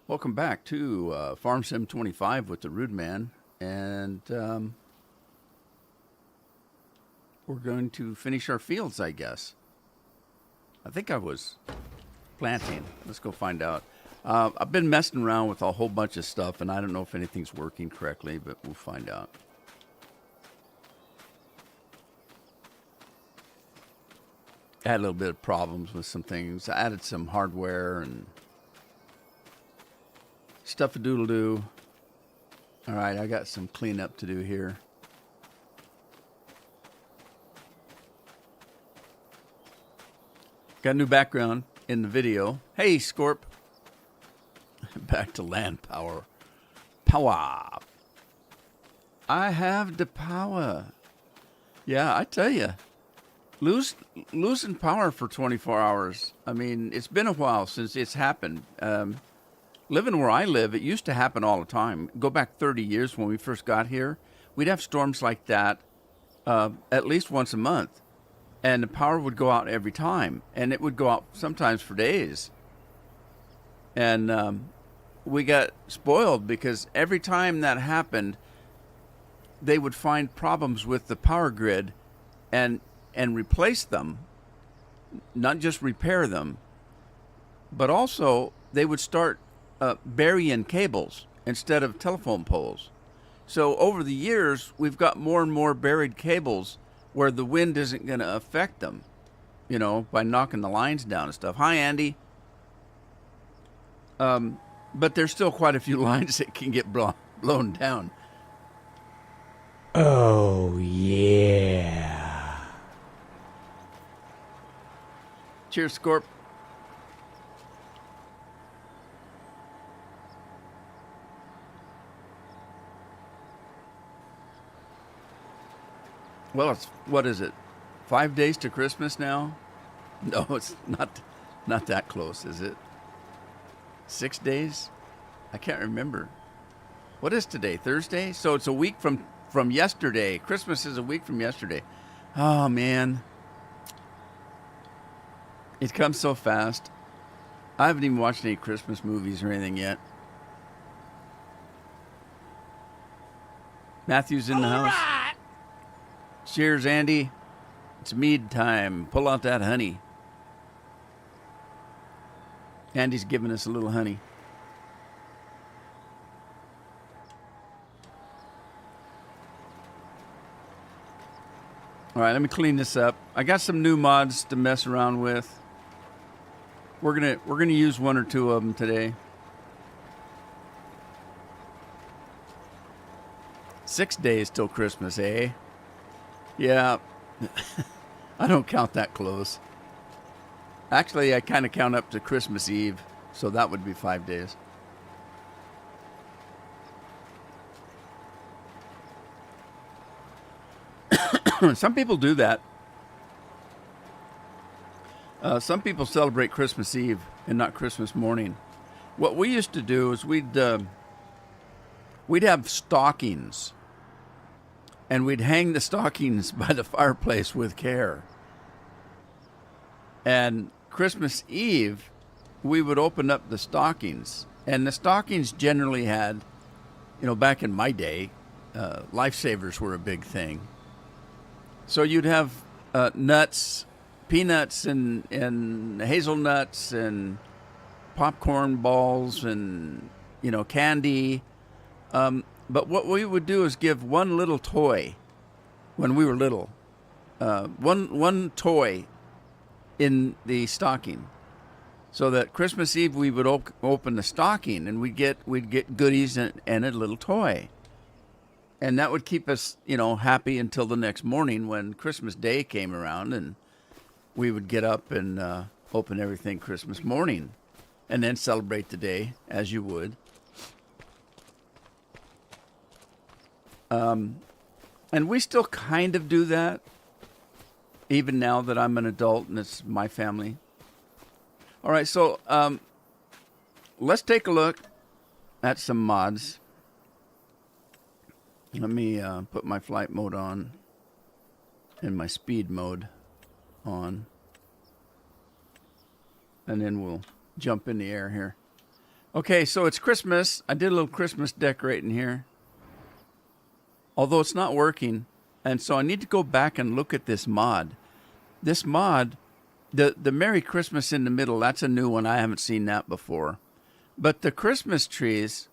Welcome back to Farm Sim 25 with the Rude Man, and we're going to finish our fields, I guess. I think I was planting. Let's go find out. I've been messing around with a whole bunch of stuff, and I don't know if anything's working correctly, but we'll find out. I had a little bit of problems with some things. I added some hardware and stuff a doodle doo. All right, I got some cleanup to do here. Got a new background in the video. Hey, Scorp. Back to land power. Power. I have the power. Yeah, I tell you. Losing power for 24 hours. I mean, it's been a while since it's happened. Living where I live, it used to happen all the time. Go back 30 years when we first got here. We'd have storms like that at least once a month. And the power would go out every time. And it would go out sometimes for days. And we got spoiled because every time that happened, they would find problems with the power grid and replace them, not just repair them, but also they would start burying cables instead of telephone poles. So over the years, we've got more and more buried cables where the wind isn't going to affect them, you know, by knocking the lines down and stuff. Hi, Andy. But there's still quite a few lines that can get blown down. Oh, yeah. Cheers, Scorp. Well, what is it? 5 days to Christmas now? No, it's not that close, is it? 6 days? I can't remember. What is today? Thursday? So it's a week from yesterday. Christmas is a week from yesterday. Oh, man. It comes so fast. I haven't even watched any Christmas movies or anything yet. Matthew's in the house. Right. Cheers, Andy. It's mead time. Pull out that honey. Andy's giving us a little honey. All right, let me clean this up. I got some new mods to mess around with. We're gonna use one or two of them today. 6 days till Christmas, eh? Yeah, I don't count that close. Actually, I kind of count up to Christmas Eve, so that would be 5 days. Some people do that. Some people celebrate Christmas Eve and not Christmas morning. What we used to do is we'd have stockings, and we'd hang the stockings by the fireplace with care. And Christmas Eve, we would open up the stockings, and the stockings generally had, you know, back in my day, lifesavers were a big thing. So you'd have nuts, peanuts, and hazelnuts, and popcorn balls, and, you know, candy. But what we would do is give one little toy when we were little, one toy in the stocking, so that Christmas Eve we would open the stocking and we'd get goodies and a little toy, and that would keep us, you know, happy until the next morning when Christmas Day came around, and we would get up and open everything Christmas morning, and then celebrate the day as you would. And we still kind of do that, even now that I'm an adult and it's my family. All right, so let's take a look at some mods. Let me put my flight mode on and my speed mode on, and then we'll jump in the air here. Okay, so it's Christmas. I did a little Christmas decorating here, although it's not working. And so I need to go back and look at this mod. This mod, the Merry Christmas in the middle, that's a new one. I haven't seen that before. But the Christmas trees,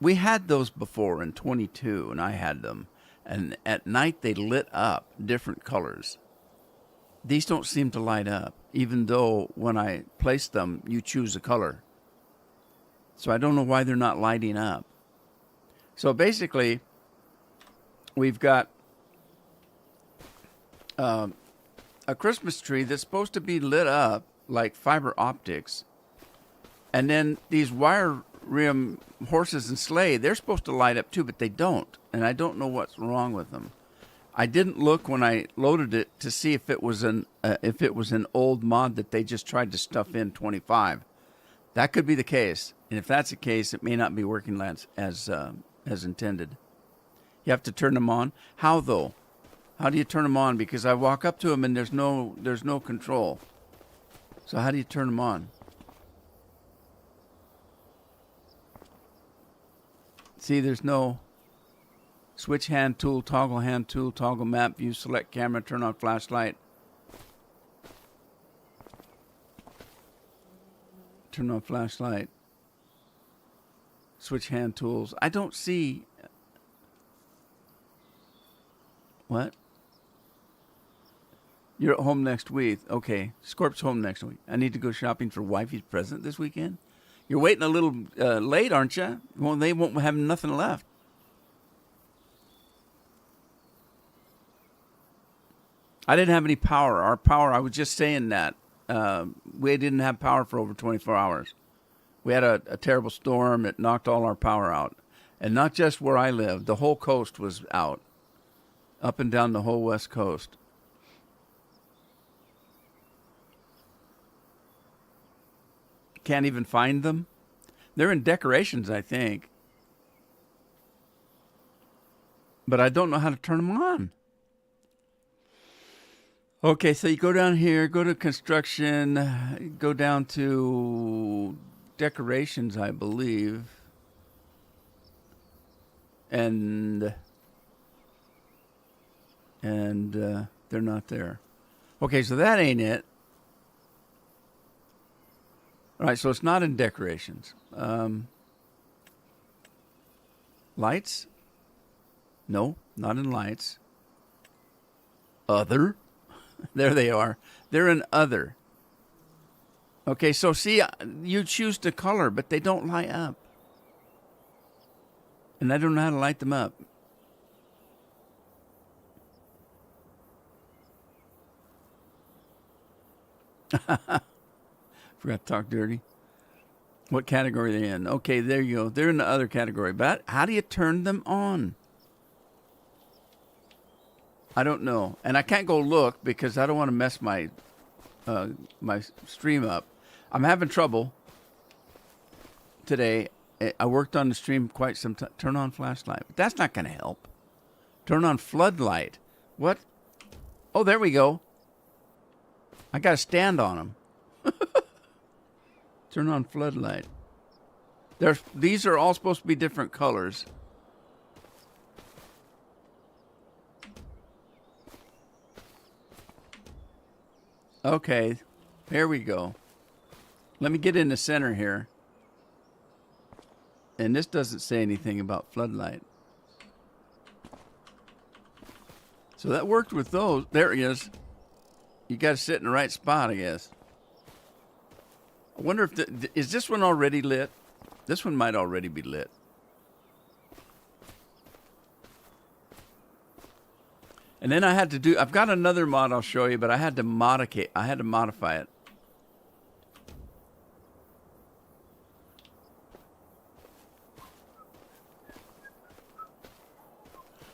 we had those before in 22, and I had them. And at night they lit up different colors. These don't seem to light up, even though when I place them, you choose a color. So I don't know why they're not lighting up. So basically, we've got a Christmas tree that's supposed to be lit up like fiber optics. And then these wire rim horses and sleigh, they're supposed to light up too, but they don't. And I don't know what's wrong with them. I didn't look when I loaded it to see if it was an old mod that they just tried to stuff in 25. That could be the case. And if that's the case, it may not be working as intended. You have to turn them on. How though? How do you turn them on? Because I walk up to them and there's no control. So how do you turn them on? See, there's no switch hand tool, toggle map view, select camera, turn on flashlight. Turn on flashlight. Switch hand tools. I don't see. What? You're at home next week. Okay. Scorp's home next week. I need to go shopping for wifey's present this weekend. You're waiting a little late, aren't you? Well, they won't have nothing left. I didn't have any power. Our power, I was just saying that. We didn't have power for over 24 hours. We had a terrible storm that knocked all our power out. And not just where I live. The whole coast was out. Up and down the whole west coast. Can't even find them. They're in decorations, I think. But I don't know how to turn them on. Okay, so you go down here, go to construction, go down to decorations, I believe. And they're not there. Okay, so that ain't it. All right, so it's not in decorations. Lights? No, not in lights. Other? There they are. They're in other. Okay, so see, you choose the color, but they don't light up. And I don't know how to light them up. Forgot to talk dirty. What category are they in? Okay, there you go. They're in the other category. But how do you turn them on? I don't know. And I can't go look because I don't want to mess my my stream up. I'm having trouble today. I worked on the stream quite some time. Turn on flashlight. But that's not going to help. Turn on floodlight. What? Oh, there we go. I got to stand on them. Turn on floodlight. These are all supposed to be different colors. Okay, here we go. Let me get in the center here. And this doesn't say anything about floodlight. So that worked with those. There it is. You got to sit in the right spot, I guess. I wonder if is this one already lit? This one might already be lit. And then I had to do, I've got another mod I'll show you, but I had to modify it.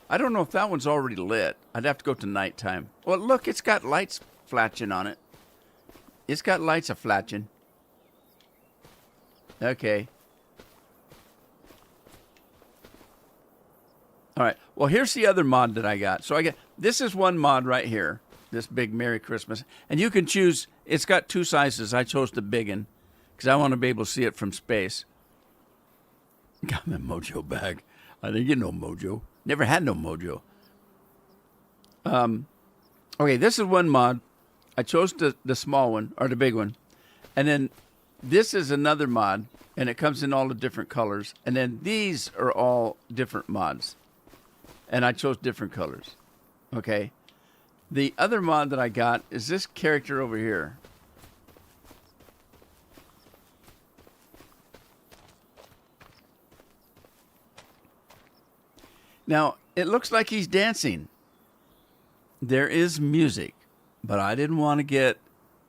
I don't know if that one's already lit. I'd have to go to nighttime. Well, look, it's got lights flashing on it. It's got lights a-flashing. Okay. All right. Well, here's the other mod that I got. So this is one mod right here. This big Merry Christmas. And you can choose, it's got two sizes. I chose the big one because I want to be able to see it from space. Got my Mojo bag. I didn't get no Mojo. Never had no Mojo. Okay, this is one mod. I chose the small one, or the big one. And then this is another mod, and it comes in all the different colors. And then these are all different mods. And I chose different colors. Okay. The other mod that I got is this character over here. Now, it looks like he's dancing. There is music, but I didn't want to get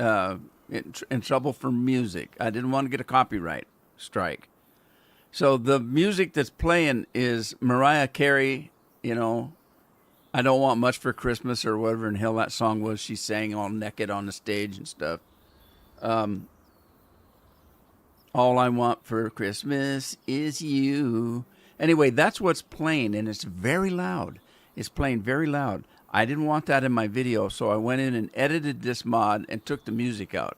in trouble for music. I didn't want to get a copyright strike. So the music that's playing is Mariah Carey, you know, I Don't Want Much for Christmas or whatever in hell that song was. She sang all naked on the stage and stuff. All I Want for Christmas is You. Anyway, that's what's playing, and it's very loud. It's playing very loud. I didn't want that in my video, so I went in and edited this mod and took the music out.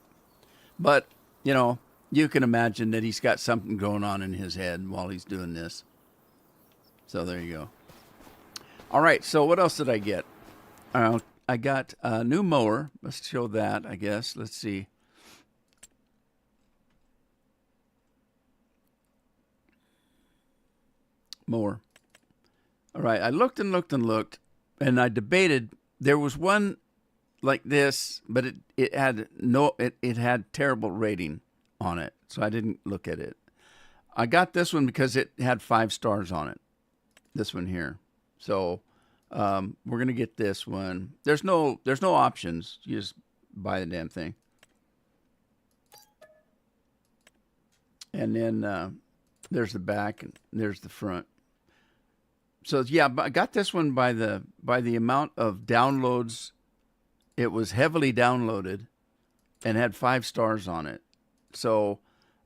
But, you know, you can imagine that he's got something going on in his head while he's doing this. So there you go. All right, so what else did I get? I got a new mower. Let's show that, I guess. Let's see. Mower. All right, I looked and looked and looked, and I debated. There was one like this, but it had terrible rating on it, so I didn't look at it. I got this one because it had 5 stars on it. This one here. So we're gonna get this one. There's no options. You just buy the damn thing. And then there's the back and there's the front. So yeah, I got this one by the amount of downloads. It was heavily downloaded and had 5 stars on it. So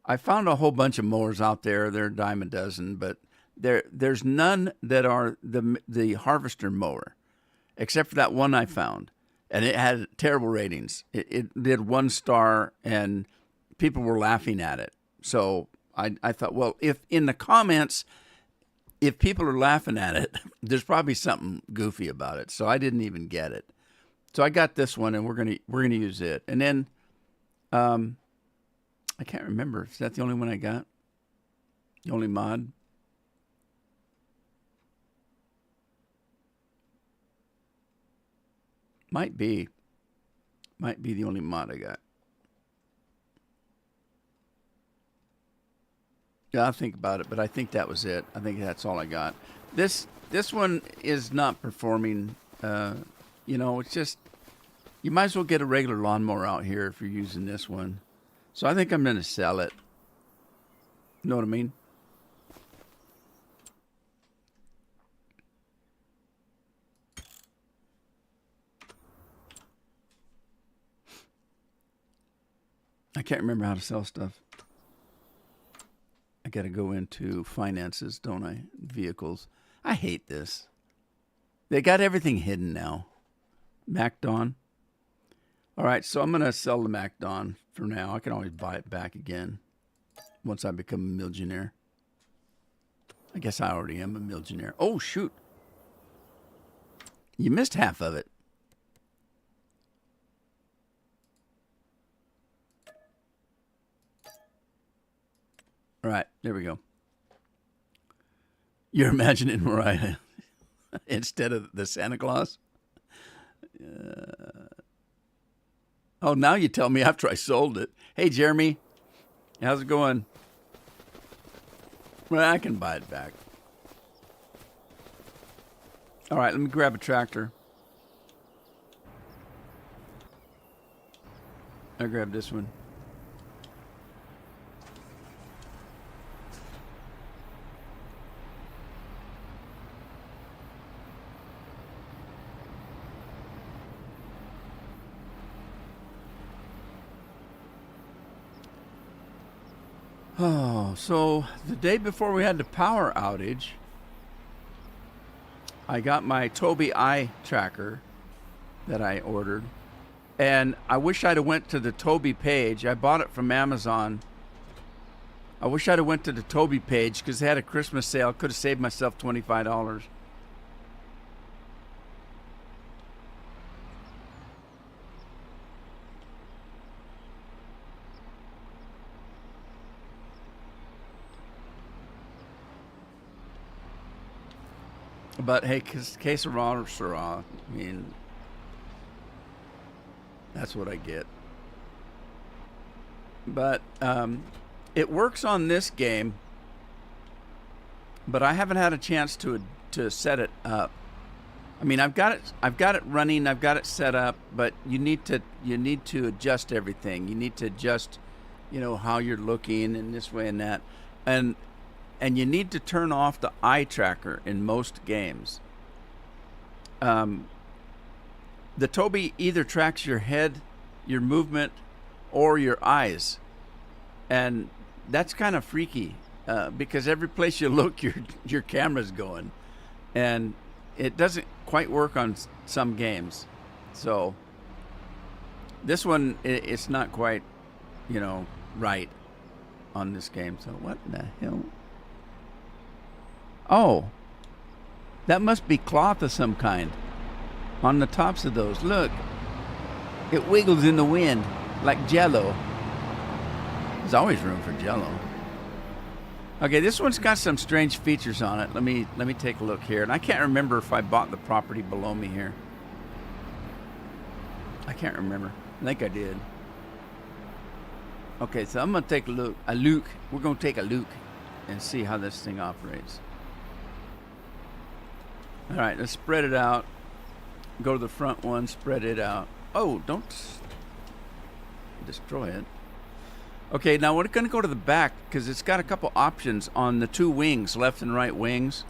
I found a whole bunch of mowers out there. They're a dime a dozen, but there's none that are the harvester mower, except for that one I found, and it had terrible ratings. It did 1 star, and people were laughing at it. So I thought, well, if in the comments, if people are laughing at it, there's probably something goofy about it. So I didn't even get it. So I got this one, and we're gonna use it. And then I can't remember. Is that the only one I got? The only mod? Might be the only mod I got. Yeah, I'll think about it, but I think that was it. I think that's all I got. This one is not performing. You know, it's just, you might as well get a regular lawnmower out here if you're using this one. So I think I'm going to sell it. You know what I mean? I can't remember how to sell stuff. I got to go into finances, don't I? Vehicles. I hate this. They got everything hidden now. MacDon. All right, so I'm going to sell the MacDon for now. I can always buy it back again once I become a millionaire. I guess I already am a millionaire. Oh, shoot. You missed half of it. All right, there we go. You're imagining Mariah instead of the Santa Claus? Oh, now you tell me after I sold it. Hey, Jeremy, how's it going? Well, I can buy it back. All right, let me grab a tractor. I grabbed this one. Oh, so the day before we had the power outage, I got my Toby eye tracker that I ordered, and I wish I'd have went to the Toby page. I bought it from Amazon I wish I'd have went to the Toby page because they had a Christmas sale. Could have saved myself $25. But hey, case of raw or Syrah, I mean, that's what I get. But it works on this game, but I haven't had a chance to set it up. I mean, I've got it running, I've got it set up, but you need to adjust everything. You need to adjust, how you're looking and this way and that, and you need to turn off the eye tracker in most games. The Toby either tracks your head, your movement, or your eyes, and that's kind of freaky because every place you look, your camera's going, and it doesn't quite work on some games. So this one, it's not quite, right on this game. So what the hell? Oh, that must be cloth of some kind on the tops of those. Look, it wiggles in the wind like Jello. There's always room for Jello. Okay, this one's got some strange features on it. Let me take a look here. And I can't remember if I bought the property below me here. I can't remember. I think I did. Okay, so I'm gonna take a look. We're gonna take a look and see how this thing operates. All right, let's spread it out. Go to the front one, spread it out. Oh, don't destroy it. Okay, now we're going to go to the back because it's got a couple options on the two wings, left and right wings.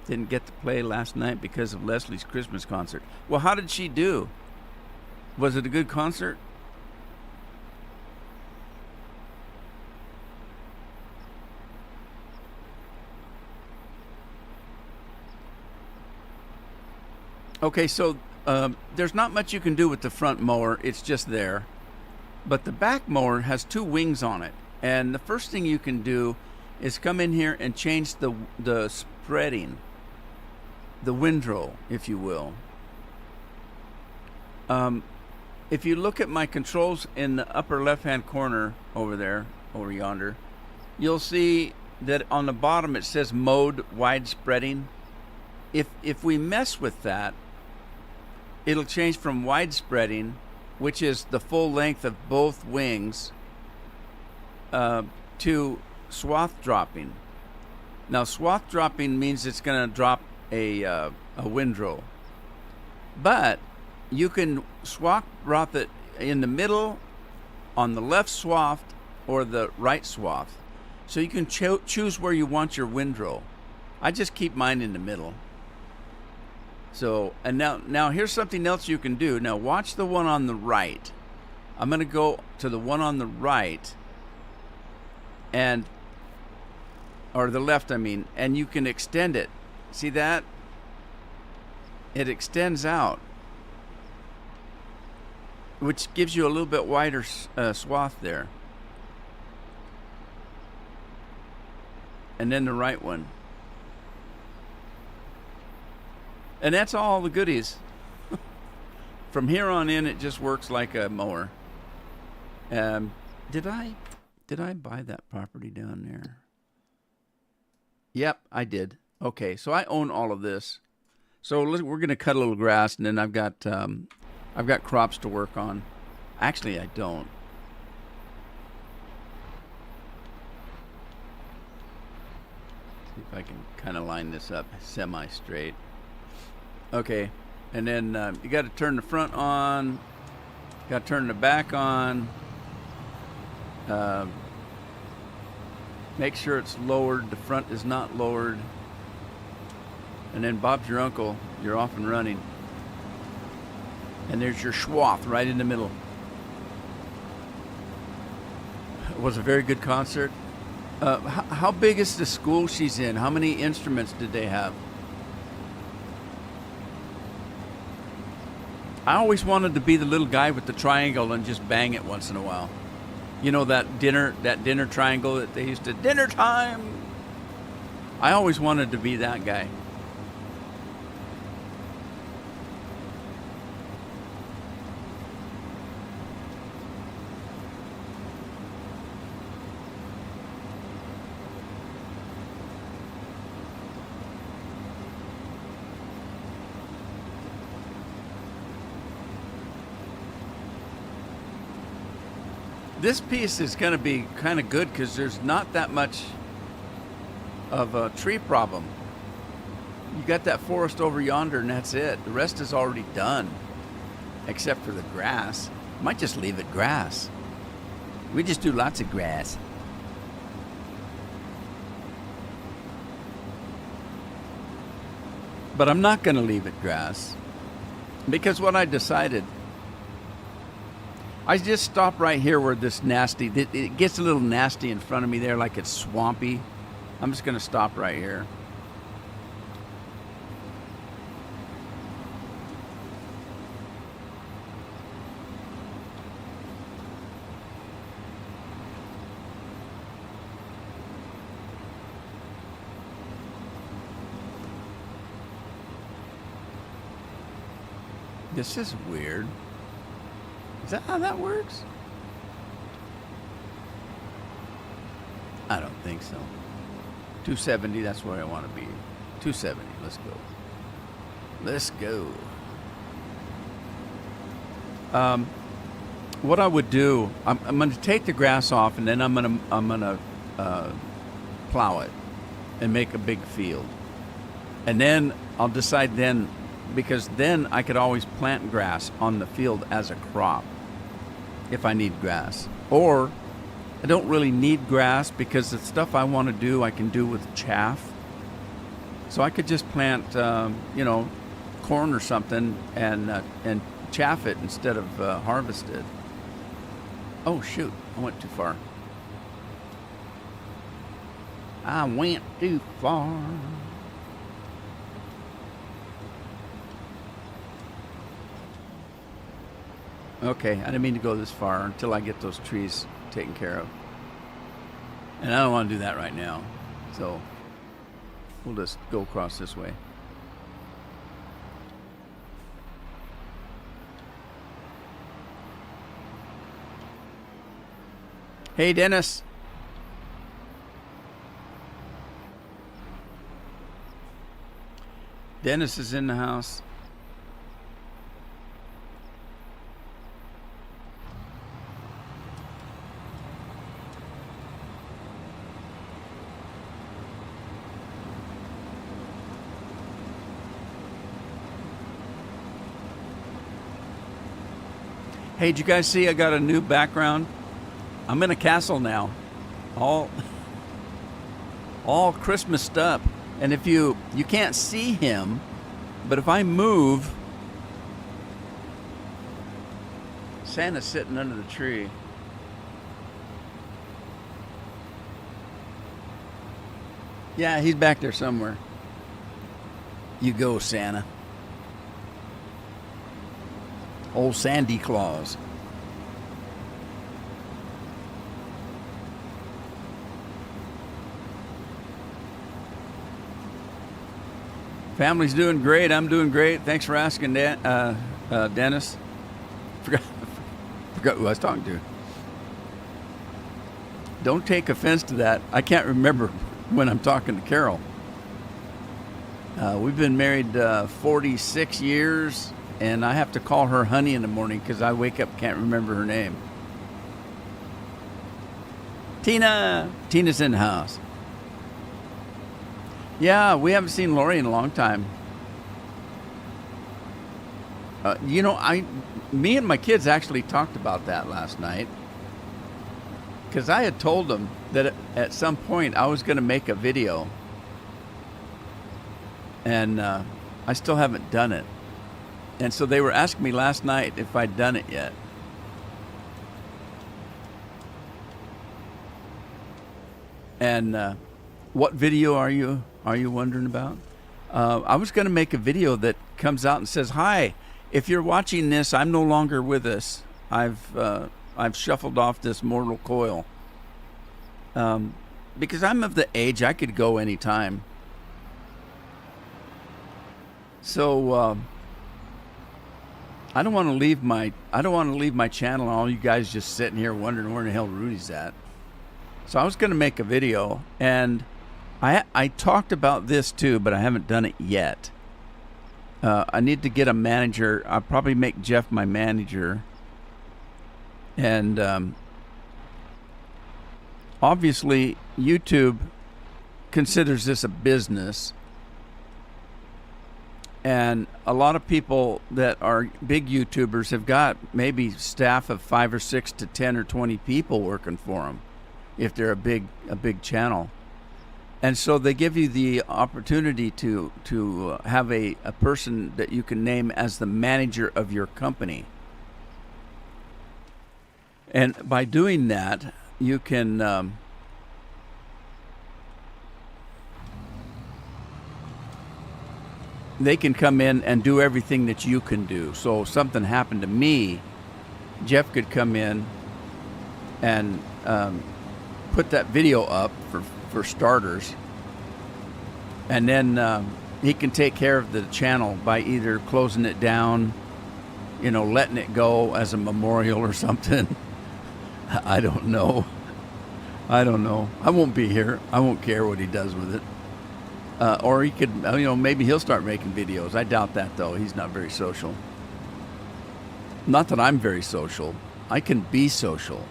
Didn't get to play last night because of Leslie's Christmas concert. Well, how did she do? Was it a good concert? Okay, so there's not much you can do with the front mower. It's just there. But the back mower has two wings on it. And the first thing you can do is come in here and change the spreading, the windrow, if you will. If you look at my controls in the upper left-hand corner over there, over yonder, you'll see that on the bottom it says mode wide spreading. If we mess with that, it'll change from wide spreading, which is the full length of both wings, to swath dropping. Now, swath dropping means it's going to drop a windrow. But you can swath drop it in the middle, on the left swath, or the right swath. So you can choose where you want your windrow. I just keep mine in the middle. So, and now here's something else you can do. Now watch the one on the right. I'm going to go to the one on the right, or the left, I mean, and you can extend it. See that? It extends out, which gives you a little bit wider swath there. And then the right one. And that's all the goodies. From here on in, it just works like a mower. Did I buy that property down there? Yep, I did. Okay, so I own all of this. So we're going to cut a little grass, and then I've got crops to work on. Actually, I don't. See if I can kind of line this up semi-straight. Okay, and then you got to turn the front on, got to turn the back on, make sure it's lowered, the front is not lowered, and then Bob's your uncle, you're off and running. And there's your swath right in the middle. It was a very good concert. How big is the school she's in? How many instruments did they have? I always wanted to be the little guy with the triangle and just bang it once in a while. You know that dinner triangle that they used to dinner time. I always wanted to be that guy. This piece is going to be kind of good because there's not that much of a tree problem. You got that forest over yonder and that's it. The rest is already done, except for the grass. Might just leave it grass. We just do lots of grass. But I'm not going to leave it grass because what I decided, I just stop right here where this nasty, it gets a little nasty in front of me there, like it's swampy. I'm just going to stop right here. This is weird. Is that how that works? I don't think so. 270, that's where I want to be. 270, let's go. Let's go. What I would do, I'm going to take the grass off, and then I'm going to plow it and make a big field. And then I'll decide then, because then I could always plant grass on the field as a crop if I need grass. Or I don't really need grass because the stuff I want to do I can do with chaff. So I could just plant, corn or something and chaff it instead of harvest it. Oh shoot, I went too far. I went too far. Okay, I didn't mean to go this far until I get those trees taken care of. And I don't want to do that right now. So we'll just go across this way. Hey, Dennis. Dennis is in the house. Hey, did you guys see I got a new background? I'm in a castle now. All Christmased up. And if you can't see him, but if I move, Santa's sitting under the tree. Yeah, he's back there somewhere. You go, Santa. Old Sandy Claus. Family's doing great. I'm doing great. Thanks for asking, Dennis. Forgot who I was talking to. Don't take offense to that. I can't remember when I'm talking to Carol. We've been married 46 years. And I have to call her honey in the morning because I wake up, can't remember her name. Tina's in the house. Yeah, we haven't seen Lori in a long time. Me and my kids actually talked about that last night. Because I had told them that at some point I was going to make a video. And I still haven't done it. And so they were asking me last night if I'd done it yet. And what video are you wondering about? I was going to make a video that comes out and says, "Hi, if you're watching this, I'm no longer with us. I've I've shuffled off this mortal coil. Because I'm of the age I could go anytime. So I don't want to leave my channel and all you guys just sitting here wondering where the hell Rudy's at. So I was going to make a video, and I talked about this too, but I haven't done it yet. I need to get a manager. I'll probably make Jeff my manager. And obviously, YouTube considers this a business. And a lot of people that are big YouTubers have got maybe staff of 5 or 6 to 10 or 20 people working for them if they're a big channel. And so they give you the opportunity to have a person that you can name as the manager of your company. And by doing that, you can they can come in and do everything that you can do. So if something happened to me, Jeff could come in and put that video up for starters, and then he can take care of the channel by either closing it down, letting it go as a memorial or something. I don't know. I won't be here. I won't care what he does with it. Or he could, maybe he'll start making videos. I doubt that, though. He's not very social. Not that I'm very social. I can be social.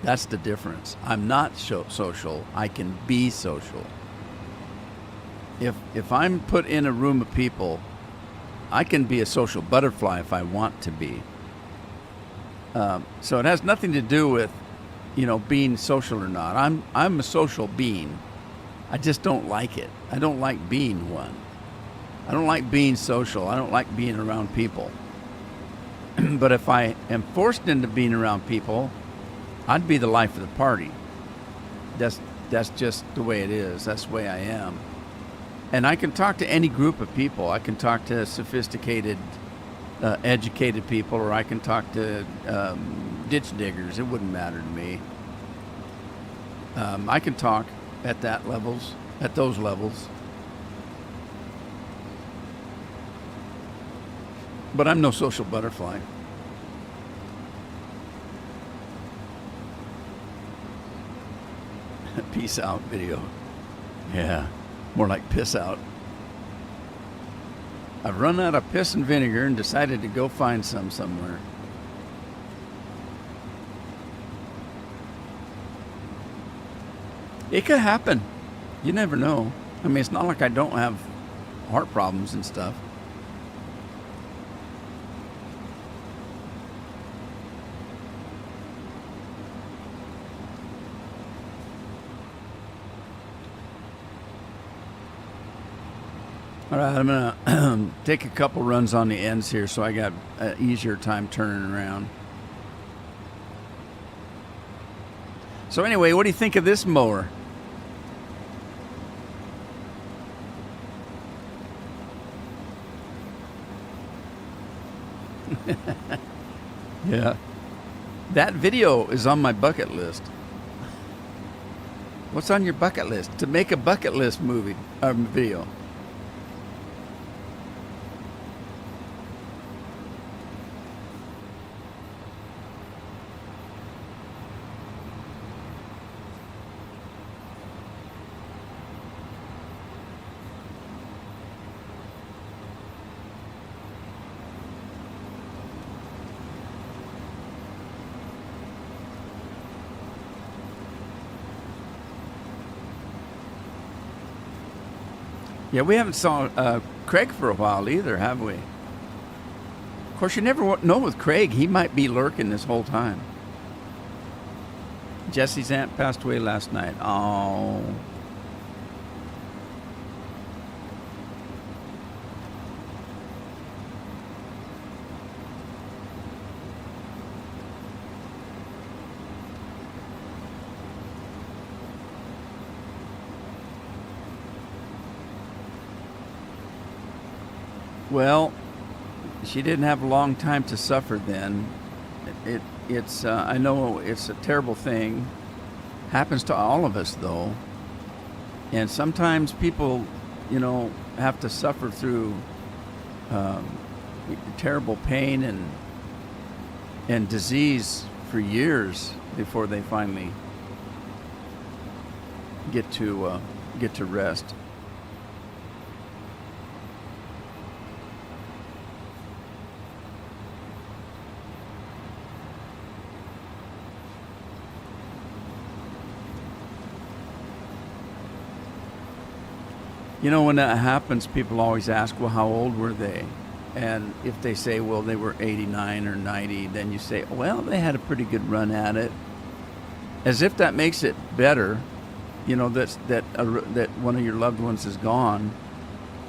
That's the difference. I'm not social. I can be social. If I'm put in a room of people, I can be a social butterfly if I want to be. So it has nothing to do with, being social or not. I'm a social being. I just don't like it. I don't like being one. I don't like being social. I don't like being around people. But if I am forced into being around people, I'd be the life of the party. That's just the way it is. That's the way I am. And I can talk to any group of people. I can talk to sophisticated, educated people, or I can talk to ditch diggers. It wouldn't matter to me. I can talk at those levels. But I'm no social butterfly. Peace out video. Yeah, more like piss out. I've run out of piss and vinegar and decided to go find some somewhere. It could happen. You never know. I mean, it's not like I don't have heart problems and stuff. All right, I'm going to take a couple runs on the ends here so I got an easier time turning around. So anyway, what do you think of this mower? Yeah. That video is on my bucket list. What's on your bucket list? To make a bucket list movie or video. Yeah, we haven't saw Craig for a while either, have we? Of course, you never know with Craig. He might be lurking this whole time. Jesse's aunt passed away last night. Oh. Well, she didn't have a long time to suffer then. It's I know it's a terrible thing. Happens to all of us, though. And sometimes people, have to suffer through um, terrible pain and disease for years before they finally get to rest. When that happens, people always ask, well, how old were they? And if they say, well, they were 89 or 90, then you say, well, they had a pretty good run at it. As if that makes it better, that one of your loved ones is gone.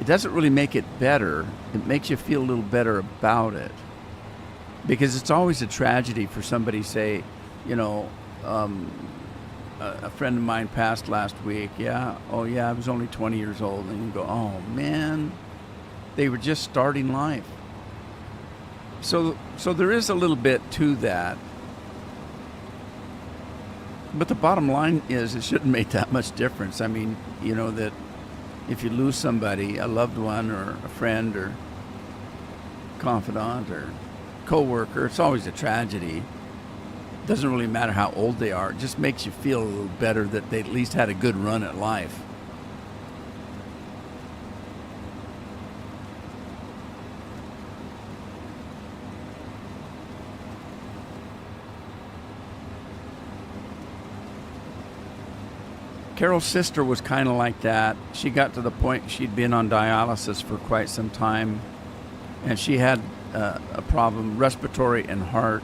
It doesn't really make it better. It makes you feel a little better about it. Because it's always a tragedy for somebody, say, a friend of mine passed last week. Yeah. Oh, yeah. I was only 20 years old. And you go, oh, man, they were just starting life. So there is a little bit to that. But the bottom line is it shouldn't make that much difference. I mean, that if you lose somebody, a loved one or a friend or confidant or coworker, it's always a tragedy. Doesn't really matter how old they are. It just makes you feel a little better that they at least had a good run at life. Carol's sister was kind of like that. She got to the point she'd been on dialysis for quite some time, and she had a problem, respiratory and heart.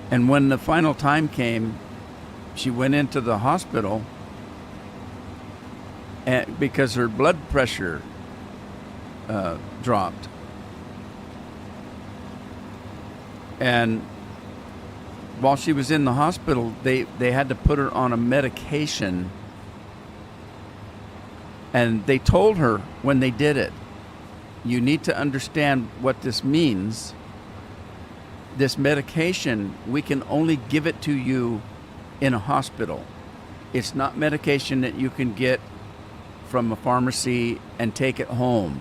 And when the final time came, she went into the hospital because her blood pressure dropped. And while she was in the hospital, they had to put her on a medication. And they told her when they did it, you need to understand what this means. This medication, we can only give it to you in a hospital. It's not medication that you can get from a pharmacy and take it home.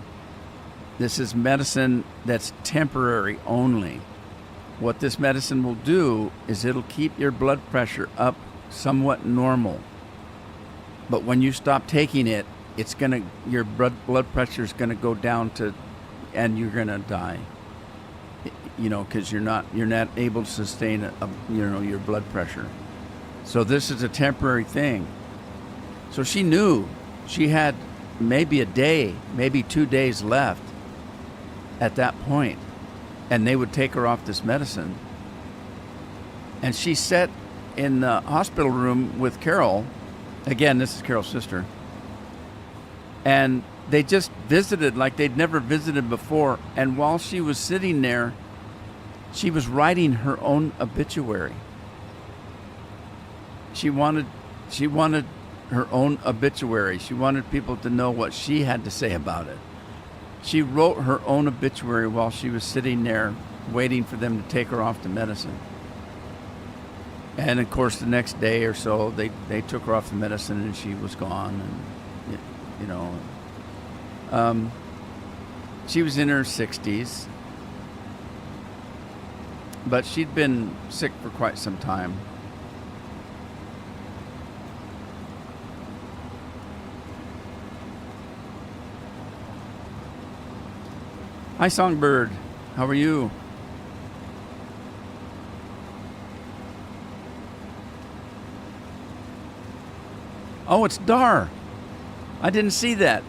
This is medicine that's temporary only. What this medicine will do is it'll keep your blood pressure up somewhat normal. But when you stop taking it, your blood pressure is gonna go down and you're gonna die. Because you're not able to sustain your blood pressure. So this is a temporary thing. So she knew she had maybe a day, maybe 2 days left at that point, and they would take her off this medicine. And she sat in the hospital room with Carol. Again, this is Carol's sister. And they just visited like they'd never visited before. And while she was sitting there, she was writing her own obituary. She wanted her own obituary. She wanted people to know what she had to say about it. She wrote her own obituary while she was sitting there waiting for them to take her off the medicine. And of course, the next day or so, they took her off the medicine and she was gone. And she was in her 60s. But she'd been sick for quite some time. Hi, Songbird. How are you? Oh, it's Dar. I didn't see that.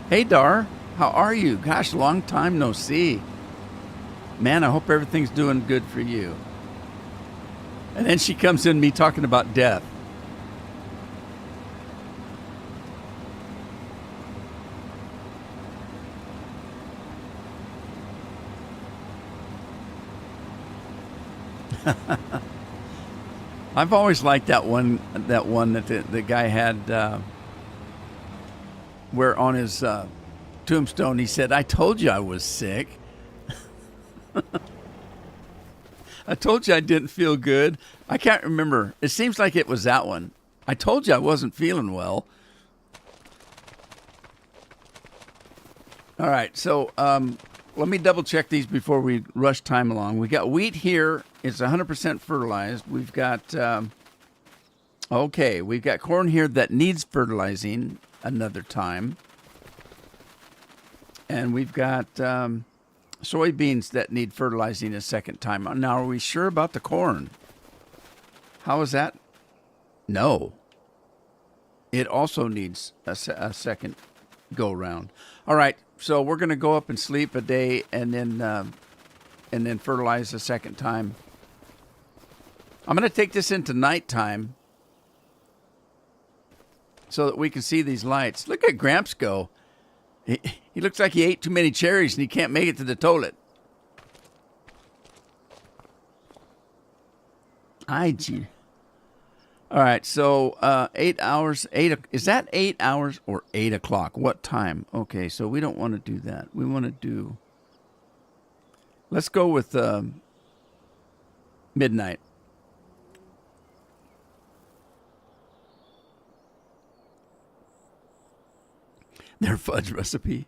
Hey, Dar. How are you? Gosh, long time no see. Man, I hope everything's doing good for you. And then she comes in me talking about death. I've always liked that one that the guy had where on his tombstone he said, "I told you I was sick." I told you I didn't feel good. I can't remember. It seems like it was that one. I told you I wasn't feeling well. All right, so let me double check these before we rush time along. We got wheat here. It's 100% fertilized. We've got, we've got corn here that needs fertilizing another time. And we've got soybeans that need fertilizing a second time. Now, are we sure about the corn? How is that? No. It also needs a second go round. All right, so we're going to go up and sleep a day and then fertilize a second time. I'm going to take this into nighttime so that we can see these lights. Look at Gramps go. He looks like he ate too many cherries and he can't make it to the toilet. IG. All right, so 8 hours. Is that 8 hours or 8 o'clock? What time? Okay, so we don't want to do that. We want to do. Let's go with midnight. Their fudge recipe.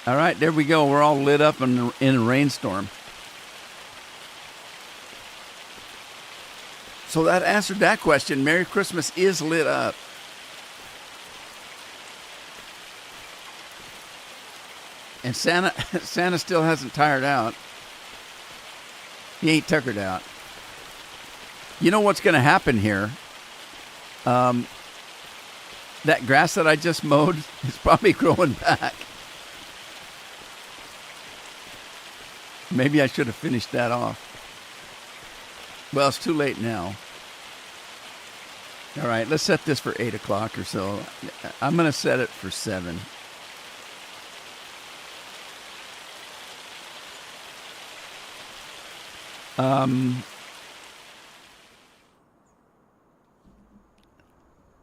All right, there we go. We're all lit up in a rainstorm. So that answered that question. Merry Christmas is lit up. And Santa still hasn't tired out. He ain't tuckered out. You know what's going to happen here? That grass that I just mowed is probably growing back. Maybe I should have finished that off. Well, it's too late now. All right, let's set this for 8 o'clock or so. I'm going to set it for 7.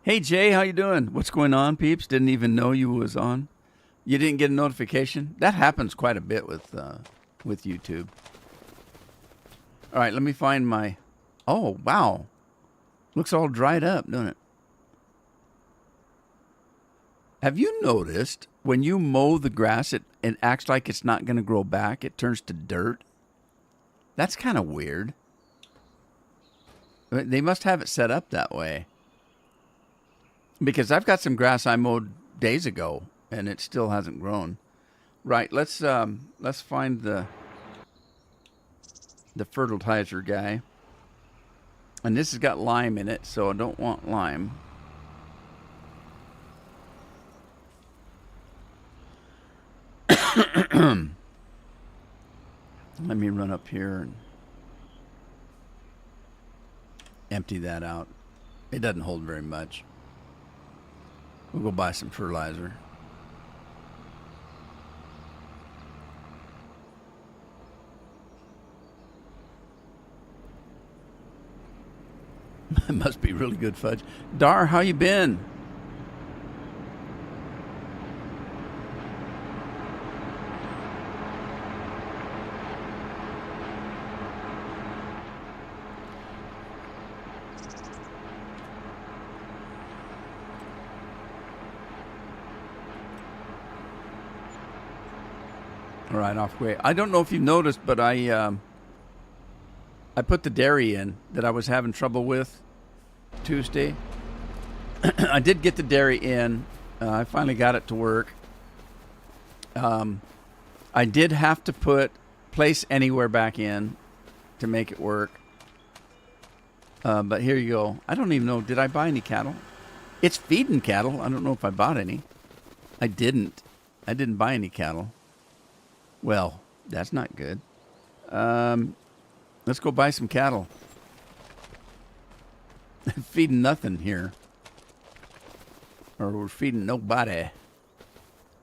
Hey, Jay, how you doing? What's going on, peeps? Didn't even know you was on. You didn't get a notification? That happens quite a bit with YouTube. All right, let me find my... Oh, wow. Looks all dried up, doesn't it? Have you noticed when you mow the grass, it acts like it's not going to grow back? It turns to dirt. That's kind of weird. They must have it set up that way. Because I've got some grass I mowed days ago, and it still hasn't grown. Right, let's find the fertilizer guy. And this has got lime in it, so I don't want lime. Let me run up here and empty that out. It doesn't hold very much. We'll go buy some fertilizer. It must be really good fudge. Dar, how you been? All right, off way. I don't know if you've noticed, but I put the dairy in that I was having trouble with Tuesday. I did get the dairy in. I finally got it to work. I did have to put place anywhere back in to make it work. But here you go. I don't even know. Did I buy any cattle? It's feeding cattle. I don't know if I bought any. I didn't. I didn't buy any cattle. Well, that's not good. Let's go buy some cattle. Feeding nothing here. Or we're feeding nobody.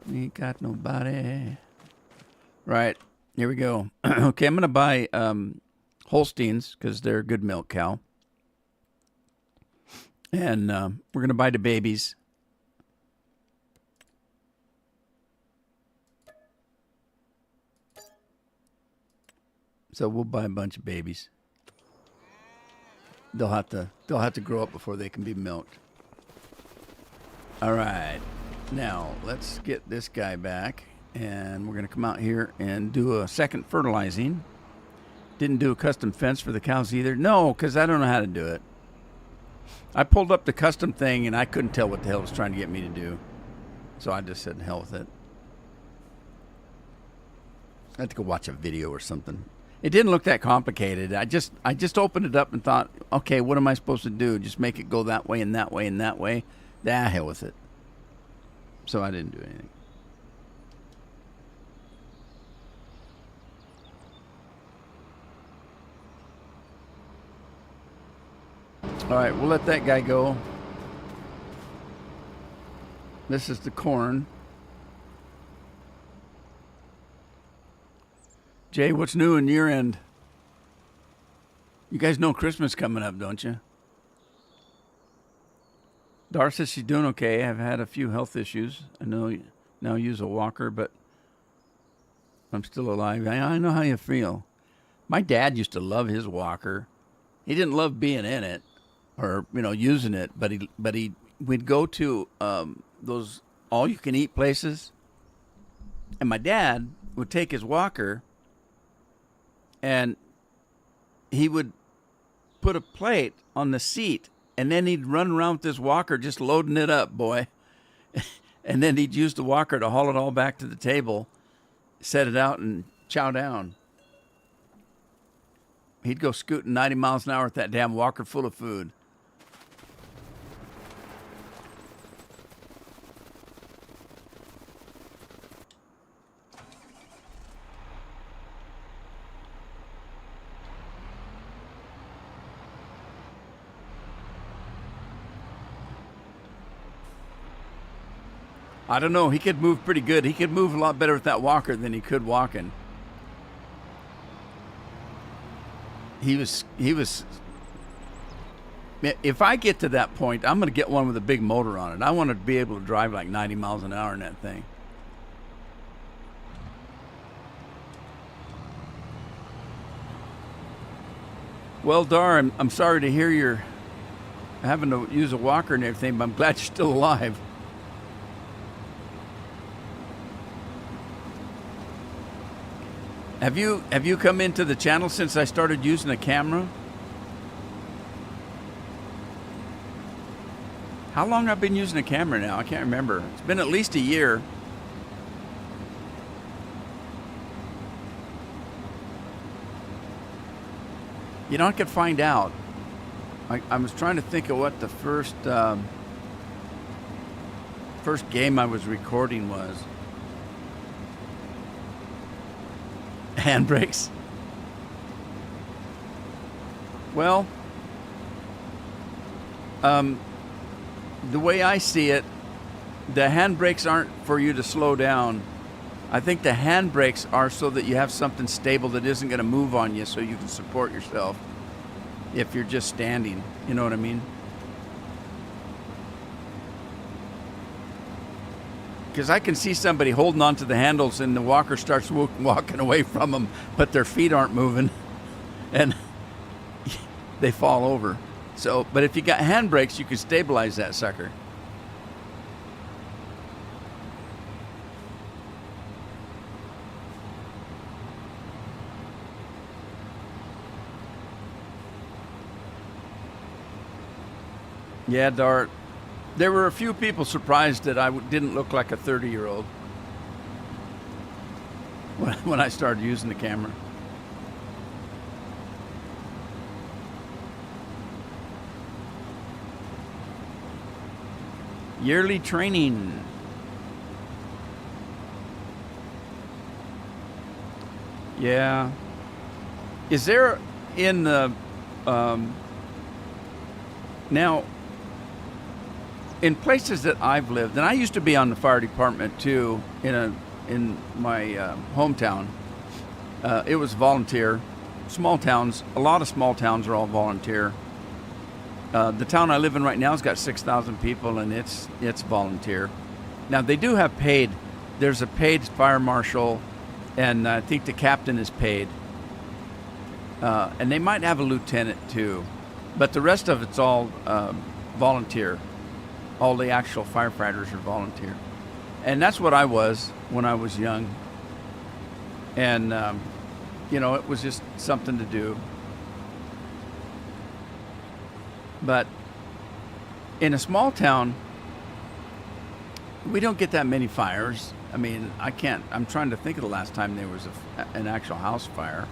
We ain't got nobody. Right. Here we go. Okay, I'm going to buy Holsteins because they're a good milk cow. And we're going to buy the babies. So we'll buy a bunch of babies. They'll have to grow up before they can be milked. All right. Now, let's get this guy back, and we're going to come out here and do a second fertilizing. Didn't do a custom fence for the cows either. No, because I don't know how to do it. I pulled up the custom thing, and I couldn't tell what the hell it was trying to get me to do. So I just said, hell with it. I had to go watch a video or something. It didn't look that complicated. I just opened it up and thought, okay, what am I supposed to do? Just make it go that way and that way and that way? Hell with it. So I didn't do anything. All right, we'll let that guy go. This is the corn. Jay, what's new in your end? You guys know Christmas coming up, don't you? Dar says she's doing okay. I've had a few health issues. I know now use a walker, but I'm still alive. I know how you feel. My dad used to love his walker. He didn't love being in it or, using it, but we'd go to those all-you-can-eat places, and my dad would take his walker, and he would put a plate on the seat, and then he'd run around with this walker just loading it up, boy. And then he'd use the walker to haul it all back to the table, set it out, and chow down. He'd go scooting 90 miles an hour with that damn walker full of food. I don't know. He could move pretty good. He could move a lot better with that walker than he could walking. He was. If I get to that point, I'm going to get one with a big motor on it. I want to be able to drive like 90 miles an hour in that thing. Well, Dar, I'm sorry to hear you're having to use a walker and everything, but I'm glad you're still alive. Have you come into the channel since I started using a camera? How long I've been using a camera now? I can't remember. It's been at least a year. I could find out. I was trying to think of what the first game I was recording was. Handbrakes. Well, the way I see it, the handbrakes aren't for you to slow down. I think the handbrakes are so that you have something stable that isn't going to move on you so you can support yourself if you're just standing. You know what I mean? Because I can see somebody holding onto the handles and the walker starts walking away from them, but their feet aren't moving and they fall over. So, but if you got handbrakes, you can stabilize that sucker. Yeah, Dart. There were a few people surprised that I didn't look like a 30-year-old when I started using the camera. Yearly training. Yeah. Is there in the now in places that I've lived, and I used to be on the fire department too in my hometown. It was volunteer. Small towns, a lot of small towns are all volunteer. The town I live in right now has got 6,000 people, and it's volunteer. Now they do have paid. There's a paid fire marshal, and I think the captain is paid. and they might have a lieutenant too, but the rest of it's all volunteer. All the actual firefighters are volunteer, and that's what I was when I was young. And it was just something to do. But in a small town, we don't get that many fires. I mean, I'm trying to think of the last time there was an actual house fire.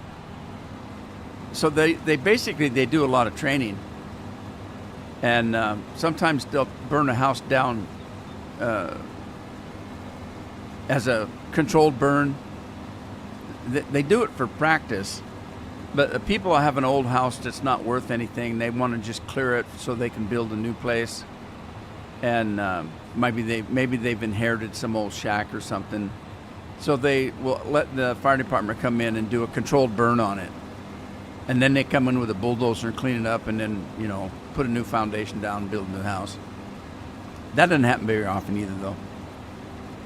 So they basically do a lot of training. And sometimes they'll burn a house down as a controlled burn. They do it for practice. But people have an old house that's not worth anything. They want to just clear it so they can build a new place. And maybe they've inherited some old shack or something. So they will let the fire department come in and do a controlled burn on it. And then they come in with a bulldozer and clean it up, and then put a new foundation down and build a new house. That doesn't happen very often either, though.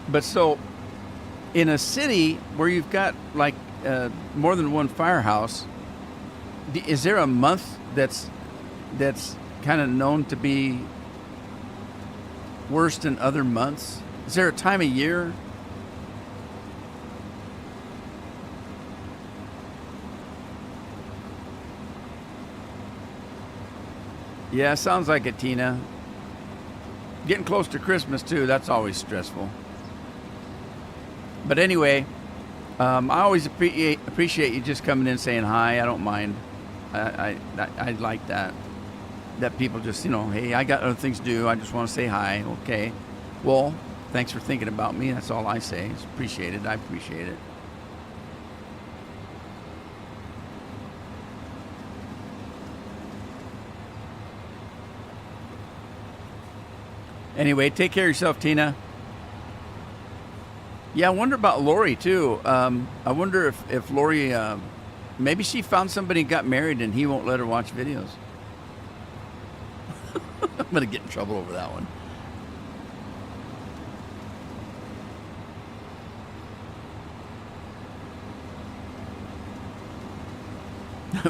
But so in a city where you've got like more than one firehouse, is there a month that's kind of known to be worse than other months? Is there a time of year? Yeah, sounds like it, Tina. Getting close to Christmas too, that's always stressful. But anyway, I always appreciate you just coming in saying hi. I don't mind. I like that people just, hey, I got other things to do. I just want to say hi. Okay. Well, thanks for thinking about me. That's all I say. It's appreciated. I appreciate it. Anyway, take care of yourself, Tina. Yeah, I wonder about Lori, too. I wonder if Lori, maybe she found somebody and got married and he won't let her watch videos. I'm going to get in trouble over that one.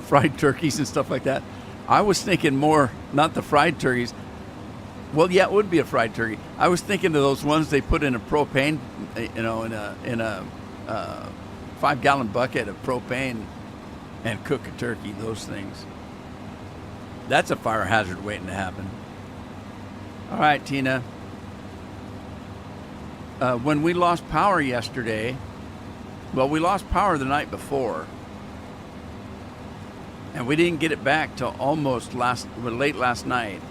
Fried turkeys and stuff like that. I was thinking more, not the fried turkeys. Well, yeah, it would be a fried turkey. I was thinking of those ones they put in a propane, in a 5-gallon bucket of propane and cook a turkey. Those things. That's a fire hazard waiting to happen. All right, Tina. When we lost power yesterday, well, we lost power the night before, and we didn't get it back till almost late last night.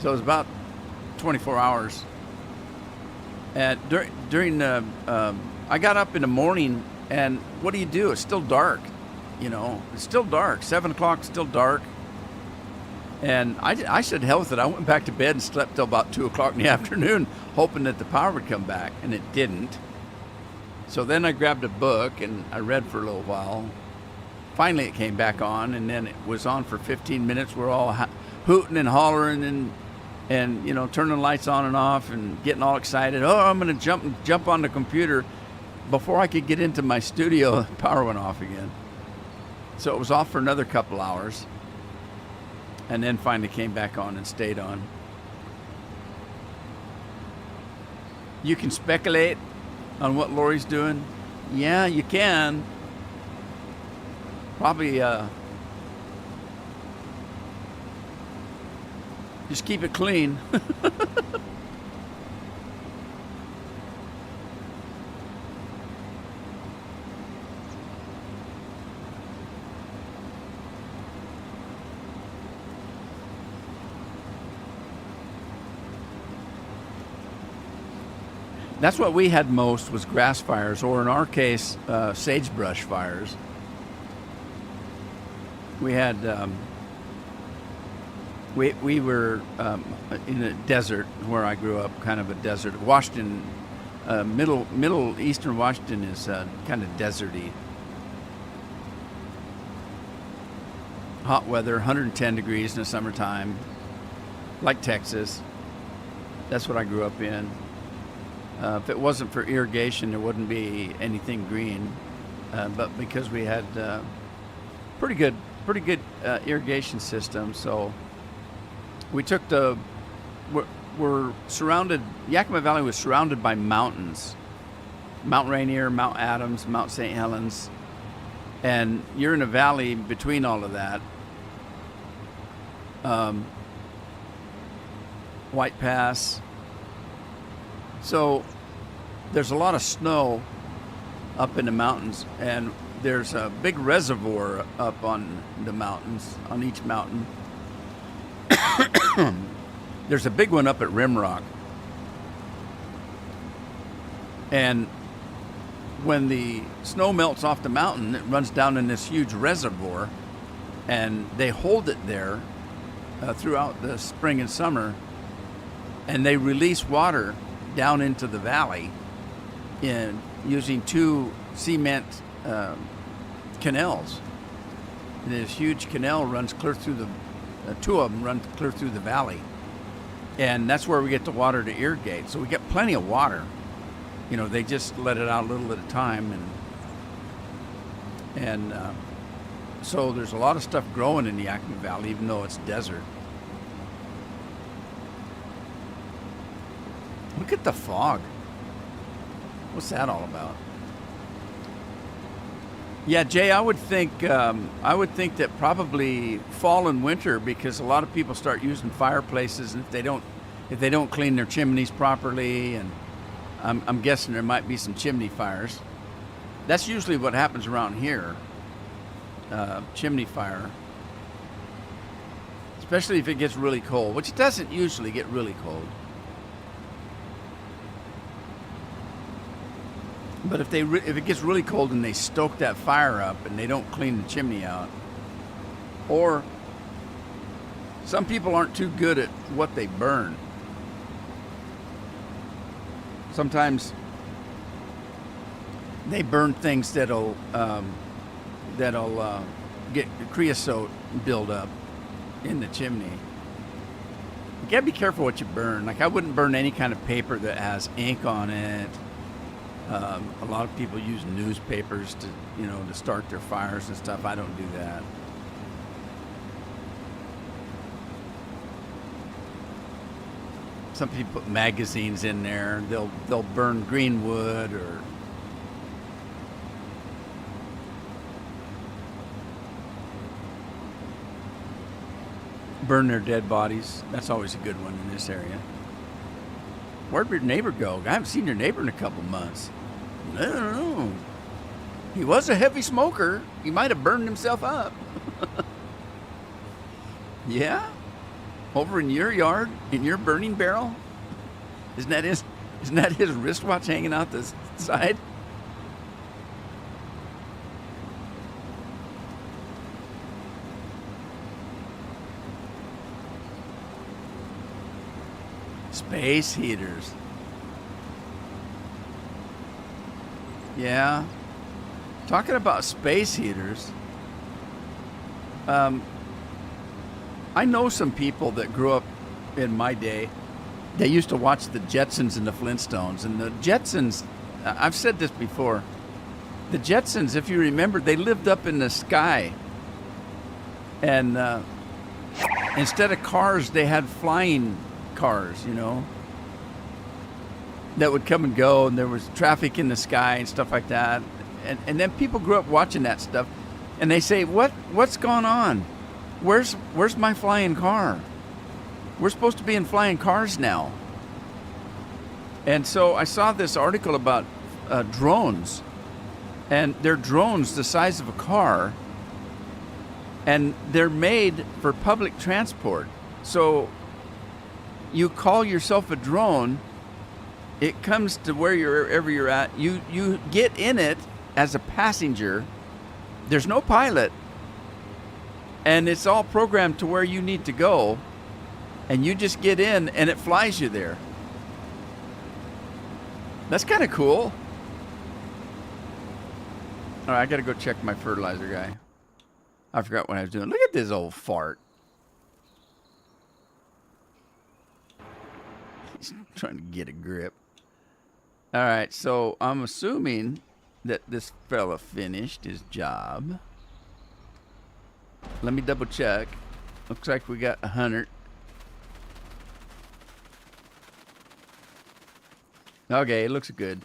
So it was about 24 hours. And during the, I got up in the morning, and what do? It's still dark. It's still dark. 7 o'clock, still dark. And I said, hell with it. I went back to bed and slept till about 2 o'clock in the afternoon, hoping that the power would come back, and it didn't. So then I grabbed a book and I read for a little while. Finally, it came back on, and then it was on for 15 minutes. We're all hooting and hollering and turning the lights on and off and getting all excited. Oh, I'm going to jump on the computer. Before I could get into my studio, the power went off again. So it was off for another couple hours, and then finally came back on and stayed on. You can speculate on what Lori's doing. Yeah, you can. Probably just keep it clean. That's what we had most, was grass fires, or in our case, sagebrush fires. We had we were in a desert where I grew up, kind of a desert. Washington, middle eastern Washington is kind of deserty. Hot weather, 110 degrees in the summertime, like Texas. That's what I grew up in. If it wasn't for irrigation, there wouldn't be anything green. But because we had pretty good irrigation system. So we took we're surrounded. Yakima Valley was surrounded by mountains: Mount Rainier, Mount Adams, Mount St. Helens, and you're in a valley between all of that. White Pass. So there's a lot of snow up in the mountains, and there's a big reservoir up on the mountains, on each mountain. There's a big one up at Rimrock. And when the snow melts off the mountain, it runs down in this huge reservoir, and they hold it there throughout the spring and summer, and they release water down into the valley in using two cement canals. And this huge canal runs clear through the two of them run clear through the valley, and that's where we get the water to irrigate. So we get plenty of water. You know, they just let it out a little at a time, and so there's a lot of stuff growing in the Yakima Valley, even though it's desert. Look at the fog. What's that all about? Yeah, Jay, I would think that probably fall and winter, because a lot of people start using fireplaces, and if they don't clean their chimneys properly, and I'm guessing there might be some chimney fires. That's usually what happens around here. Chimney fire, especially if it gets really cold, which it doesn't usually get really cold. But if it gets really cold and they stoke that fire up and they don't clean the chimney out, or some people aren't too good at what they burn. Sometimes they burn things that'll get creosote build up in the chimney. You gotta be careful what you burn. Like, I wouldn't burn any kind of paper that has ink on it. A lot of people use newspapers to start their fires and stuff. I don't do that. Some people put magazines in there. They'll burn green wood or burn their dead bodies. That's always a good one in this area. Where'd your neighbor go? I haven't seen your neighbor in a couple months. I don't know. He was a heavy smoker. He might have burned himself up. Yeah? Over in your yard, in your burning barrel? Isn't that his wristwatch hanging out the side? Space heaters. Yeah. Talking about space heaters, I know some people that grew up in my day. They used to watch the Jetsons and the Flintstones. And the Jetsons, I've said this before, the Jetsons, if you remember, they lived up in the sky. And instead of cars, they had flying cars, that would come and go, and there was traffic in the sky and stuff like that. And then people grew up watching that stuff, and they say, what's going on? Where's my flying car? We're supposed to be in flying cars now. And so I saw this article about drones, and they're drones the size of a car, and they're made for public transport. So you call yourself a drone, it comes to wherever you're at. You get in it as a passenger. There's no pilot, and it's all programmed to where you need to go, and you just get in and it flies you there. That's kind of cool. All right, I gotta go check my fertilizer guy. I forgot what I was doing. Look at this old fart. He's trying to get a grip. All right, so I'm assuming that this fella finished his job. Let me double check. Looks like we got 100. Okay, it looks good.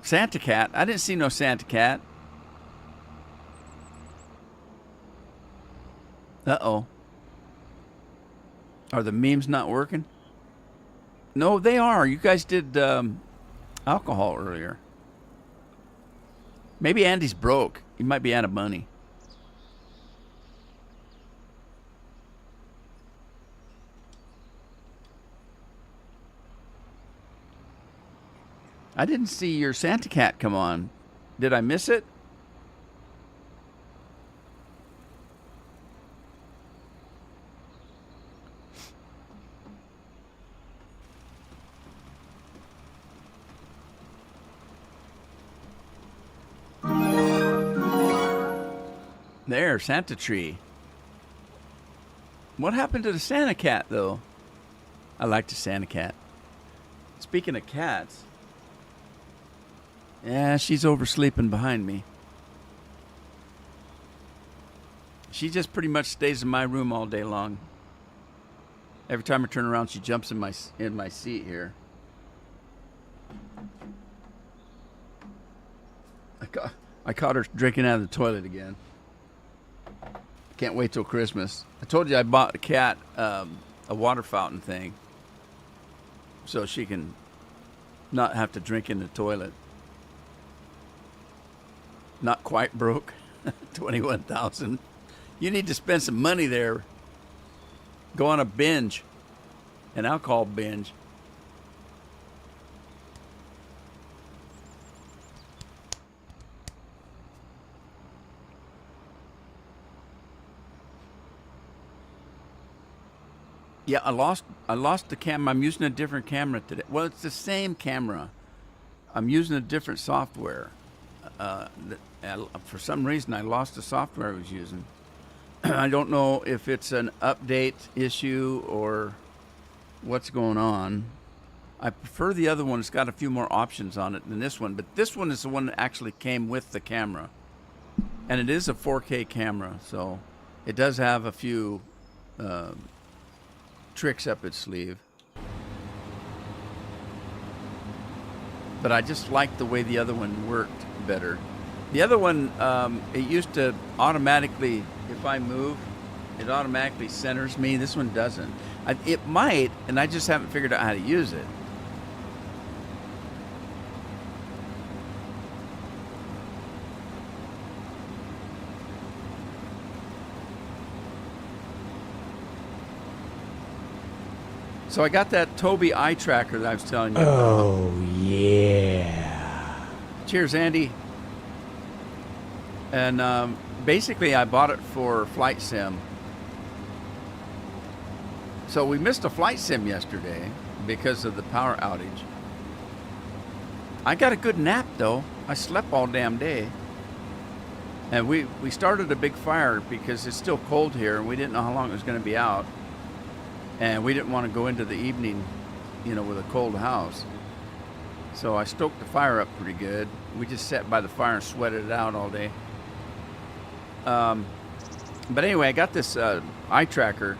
Santa Cat? I didn't see no Santa Cat. Uh-oh. Are the memes not working? No, they are. You guys did alcohol earlier. Maybe Andy's broke. He might be out of money. I didn't see your Santa Cat come on. Did I miss it? There, Santa Tree. What happened to the Santa Cat, though? I like the Santa Cat. Speaking of cats, yeah, she's oversleeping behind me. She just pretty much stays in my room all day long. Every time I turn around, she jumps in my seat here. I caught her drinking out of the toilet again. Can't wait till Christmas. I told you I bought a cat a water fountain thing so she can not have to drink in the toilet. Not quite broke. 21,000. You need to spend some money there. Go on a binge, an alcohol binge. Yeah, I lost the camera. I'm using a different camera today. Well, it's the same camera. I'm using a different software. For some reason, I lost the software I was using. I don't know if it's an update issue or what's going on. I prefer the other one. It's got a few more options on it than this one, but this one is the one that actually came with the camera. And it is a 4K camera, so it does have a few tricks up its sleeve. But I just like the way the other one worked better. The other one, it used to automatically, if I move, it automatically centers me. This one doesn't. It might, and I just haven't figured out how to use it. So I got that Toby eye tracker that I was telling you about. Oh, yeah. Cheers, Andy. And basically, I bought it for Flight Sim. So we missed a Flight Sim yesterday because of the power outage. I got a good nap, though. I slept all damn day. And we started a big fire because it's still cold here, and we didn't know how long it was going to be out. And we didn't want to go into the evening, with a cold house. So I stoked the fire up pretty good. We just sat by the fire and sweated it out all day. But anyway, I got this eye tracker.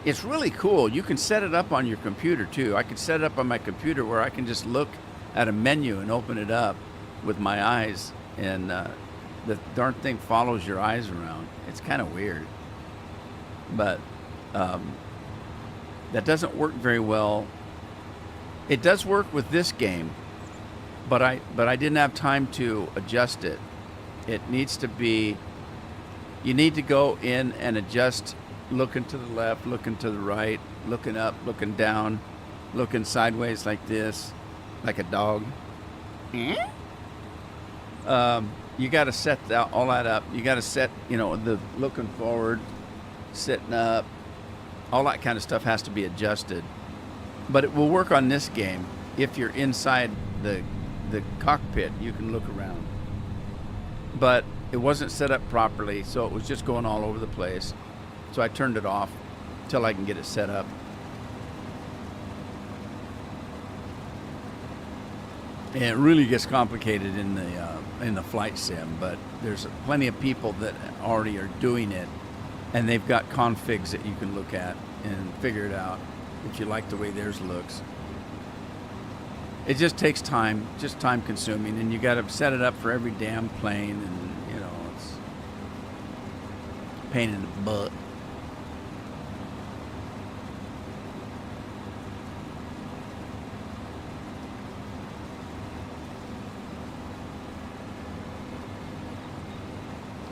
It's really cool. You can set it up on your computer, too. I can set it up on my computer where I can just look at a menu and open it up with my eyes. And the darn thing follows your eyes around. It's kind of weird. But that doesn't work very well. It does work with this game, but I didn't have time to adjust it. It needs to be, you need to go in and adjust, looking to the left, looking to the right, looking up, looking down, looking sideways like this, like a dog. You got to set all that up. You got to set, the looking forward, sitting up, all that kind of stuff has to be adjusted. But it will work on this game. If you're inside the cockpit, you can look around. But it wasn't set up properly, so it was just going all over the place. So I turned it off until I can get it set up. And it really gets complicated in the flight sim, but there's plenty of people that already are doing it, and they've got configs that you can look at and figure it out if you like the way theirs looks. It just takes time, just time consuming, and you got to set it up for every damn plane, and you know, it's a pain in the butt.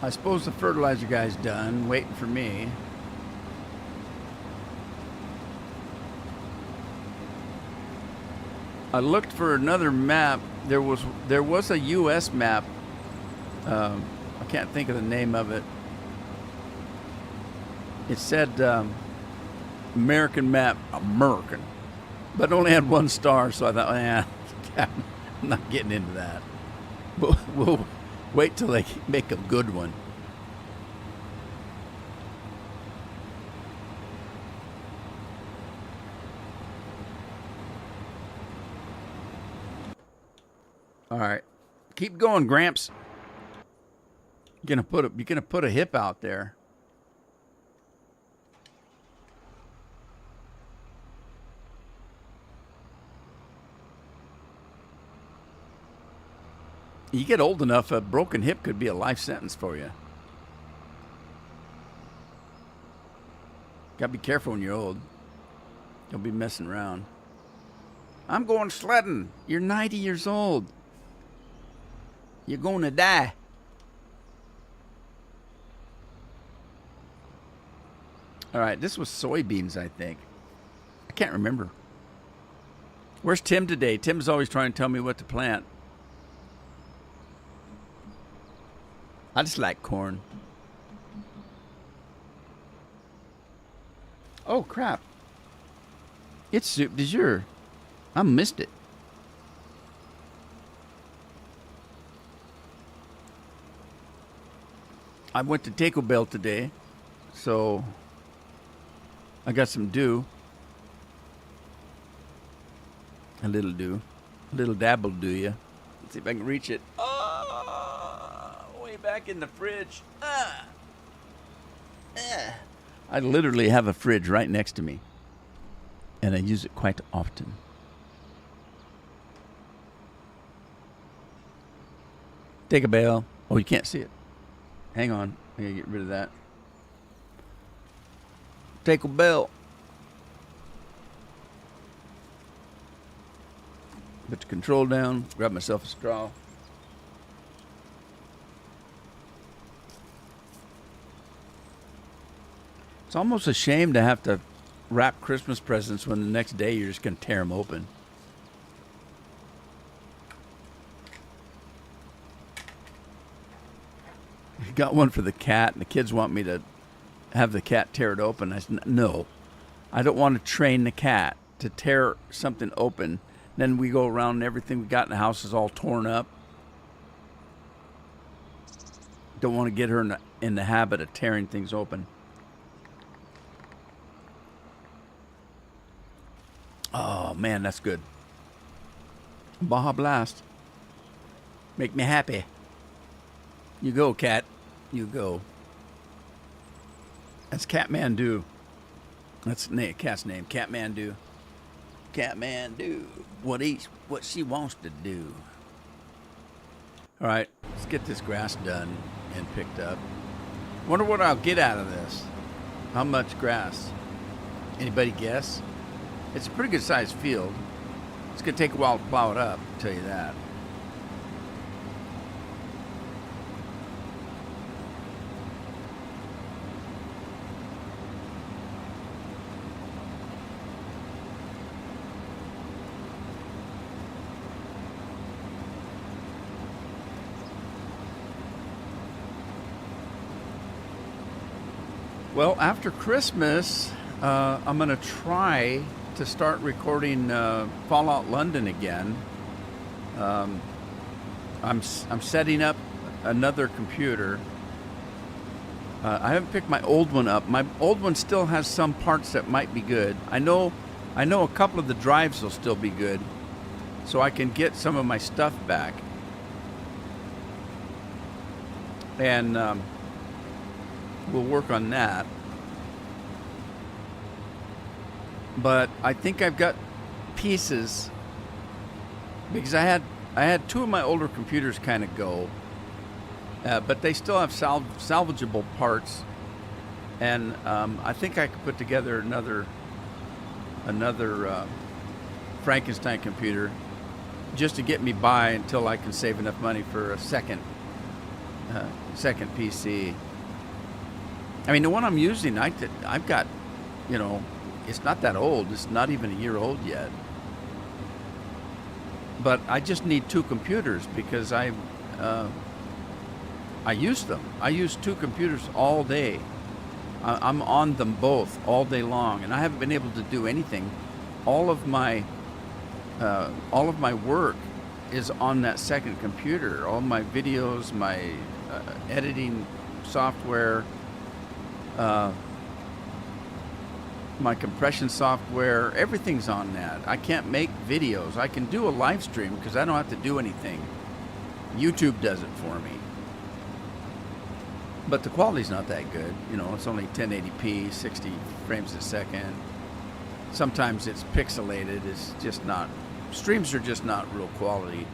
I suppose the fertilizer guy's done, waiting for me. I looked for another map. There was a U.S. map. I can't think of the name of it. It said American map, American, but it only had 1 star. So I thought, I'm not getting into that. We'll wait till they make a good one. All right, keep going, Gramps. You're gonna put a hip out there. You get old enough, a broken hip could be a life sentence for you. Gotta be careful when you're old. Don't be messing around. I'm going sledding. You're 90 years old. You're going to die. All right, this was soybeans, I think. I can't remember. Where's Tim today? Tim's always trying to tell me what to plant. I just like corn. Oh, crap. It's soup du jour. I missed it. I went to Taco Bell today, so I got some dew. A little dew. A little dabble do ya. Let's see if I can reach it. Way back in the fridge. I literally have a fridge right next to me, and I use it quite often. Take a bell. Oh, you can't see it. Hang on. I gotta get rid of that. Take a bell. Put the control down. Grab myself a straw. It's almost a shame to have to wrap Christmas presents when the next day you're just going to tear them open. I got one for the cat, and the kids want me to have the cat tear it open. I said, no, I don't want to train the cat to tear something open. Then we go around and everything we got in the house is all torn up. Don't want to get her in the habit of tearing things open. Oh, man, that's good. Baja Blast. Make me happy. You go, cat. You go. That's Catmandu. That's cat's name. Catmandu. Catmandu. What she wants to do. All right, let's get this grass done and picked up. Wonder what I'll get out of this. How much grass? Anybody guess? It's a pretty good sized field. It's going to take a while to plow it up, I'll tell you that. Well, after Christmas, I'm going to try to start recording Fallout London again. I'm setting up another computer. I haven't picked my old one up. My old one still has some parts that might be good. I know a couple of the drives will still be good. so I can get some of my stuff back. And we'll work on that. But I think I've got pieces, because I had two of my older computers kind of go, but they still have salvageable parts, and I think I could put together another Frankenstein computer just to get me by until I can save enough money for a second PC. I mean, the one I'm using, I've got, you know, it's not that old. It's not even a year old yet. But I just need two computers because I use them. I use two computers all day. I'm on them both all day long, and I haven't been able to do anything. All of my work is on that second computer. All my videos, my editing software, my compression software, everything's on that. I can't make videos. I can do a live stream because I don't have to do anything. YouTube does it for me. But the quality's not that good. You know, it's only 1080p, 60 frames a second. Sometimes it's pixelated. It's just not, streams are just not real quality.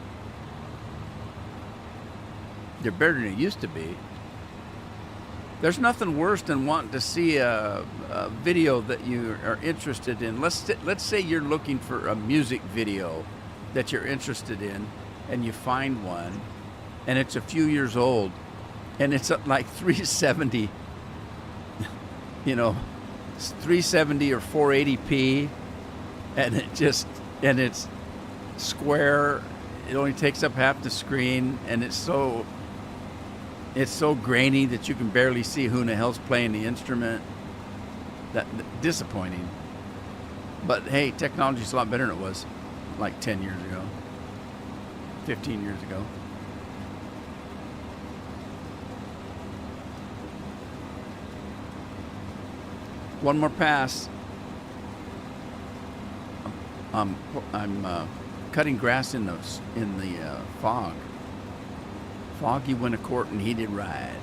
They're better than it used to be. There's nothing worse than wanting to see a video that you are interested in. Let's say you're looking for a music video that you're interested in, and you find one, and it's a few years old, and it's at like 370, you know, 370 or 480p, and it's square. It only takes up half the screen, and it's so grainy that you can barely see who in the hell's playing the instrument. That disappointing. But hey, technology's a lot better than it was like 10 years ago, 15 years ago. One more pass. I'm cutting grass in the fog. Foggy winter court and heated ride.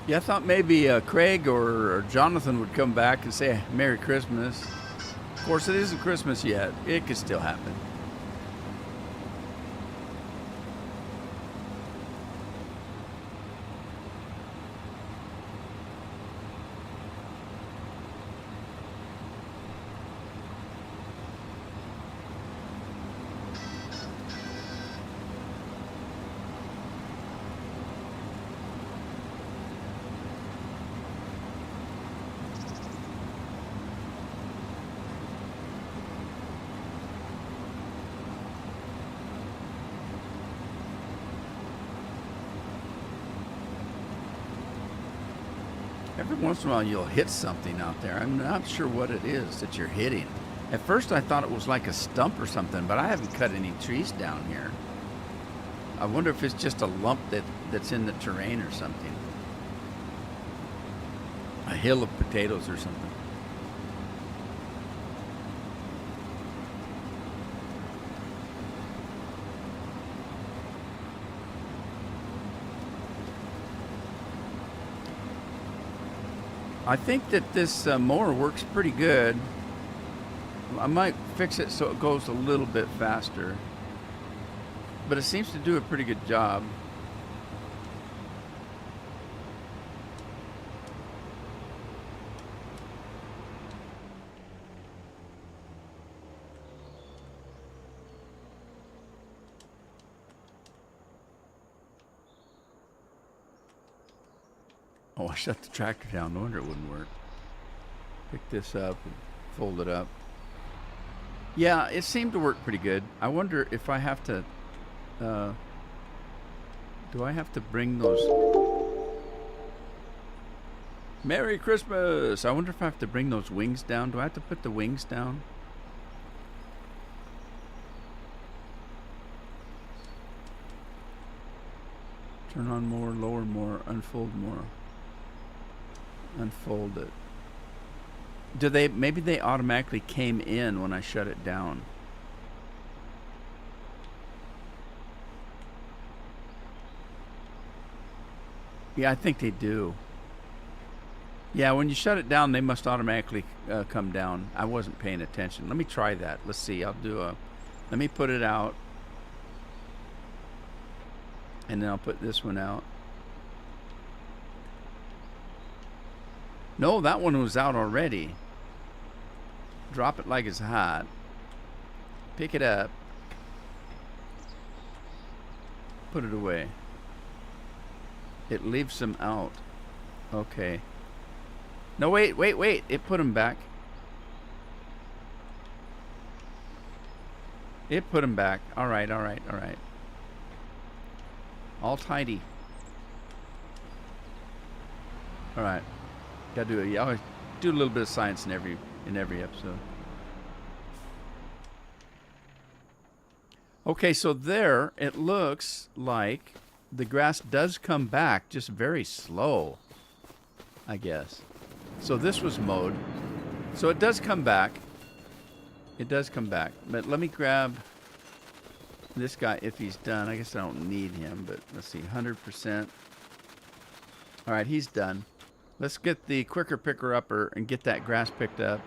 Yeah, I thought maybe Craig or Jonathan would come back and say Merry Christmas. Of course, it isn't Christmas yet. It could still happen. Every once in a while you'll hit something out there. I'm not sure what it is that you're hitting. At first I thought it was like a stump or something, but I haven't cut any trees down here. I wonder if it's just a lump that's in the terrain or something. A hill of potatoes or something. I think that this mower works pretty good. I might fix it so it goes a little bit faster, but it seems to do a pretty good job. Oh, I shut the tractor down. No wonder it wouldn't work. Pick this up and fold it up. Yeah, it seemed to work pretty good. I wonder if I have to, do I have to bring those? Merry Christmas! I wonder if I have to bring those wings down. Do I have to put the wings down? Turn on more, lower more, unfold more. Unfold it. Do they, maybe they automatically came in when I shut it down. Yeah, I think they do. Yeah, when you shut it down, they must automatically come down. I wasn't paying attention. Let me try that. Let's see. I'll do a, let me put it out. And then I'll put this one out. No, that one was out already. Drop it like it's hot. Pick it up. Put it away. It leaves them out. Okay. No, wait. It put them back. It put them back. All right. All tidy. All right. Gotta do it. Yeah, I always do a little bit of science in every episode. Okay, so there it looks like the grass does come back, just very slow, I guess. So this was mowed. So it does come back. It does come back. But let me grab this guy if he's done. I guess I don't need him, but let's see, 100%. All right, he's done. Let's get the quicker picker upper and get that grass picked up.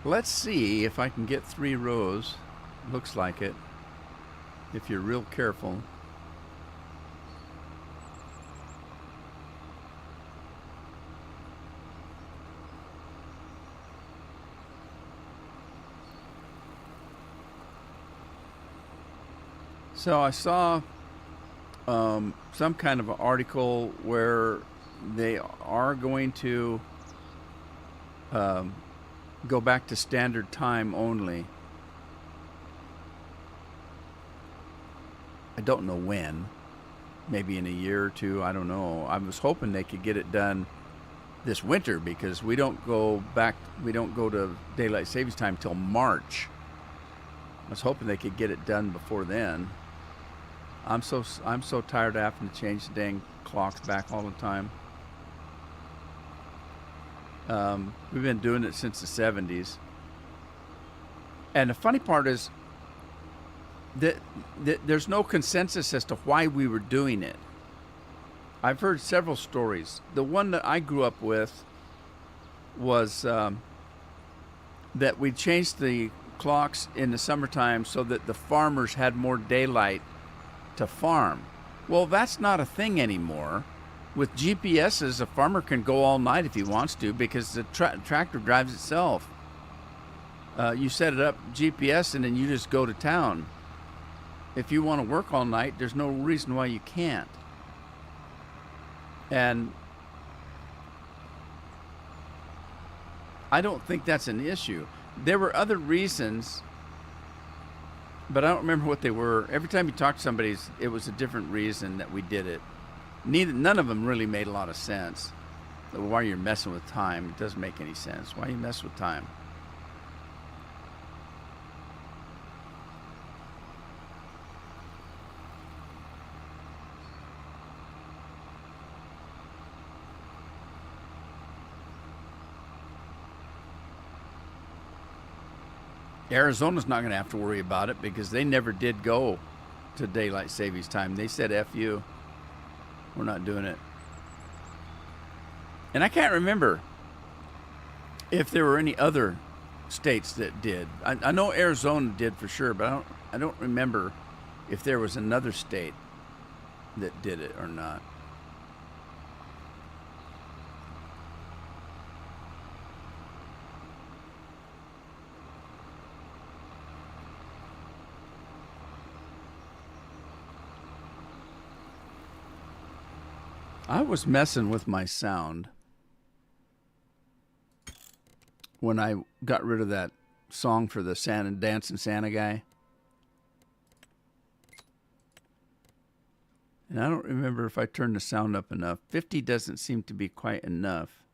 Let's see if I can get 3 rows. Looks like it, if you're real careful. So I saw some kind of an article where they are going to go back to standard time only. I don't know when. Maybe in a year or two. I don't know. I was hoping they could get it done this winter because we don't go to daylight savings time till March. I was hoping they could get it done before then. I'm so tired of having to change the dang clocks back all the time. We've been doing it since the 70s. And the funny part is that there's no consensus as to why we were doing it. I've heard several stories. The one that I grew up with was that we changed the clocks in the summertime so that the farmers had more daylight to farm. Well, that's not a thing anymore. With GPSs, a farmer can go all night if he wants to because the tractor drives itself. You set it up GPS and then you just go to town. If you want to work all night, there's no reason why you can't. And I don't think that's an issue. There were other reasons, but I don't remember what they were. Every time you talk to somebody, it was a different reason that we did it. None of them really made a lot of sense. Why you're messing with time, it doesn't make any sense. Why you mess with time? Arizona's not going to have to worry about it because they never did go to daylight savings time. They said, F you. We're not doing it. And I can't remember if there were any other states that did. I know Arizona did for sure, but I don't remember if there was another state that did it or not. I was messing with my sound when I got rid of that song for the Santa Dancing Santa guy. And I don't remember if I turned the sound up enough. 50 doesn't seem to be quite enough.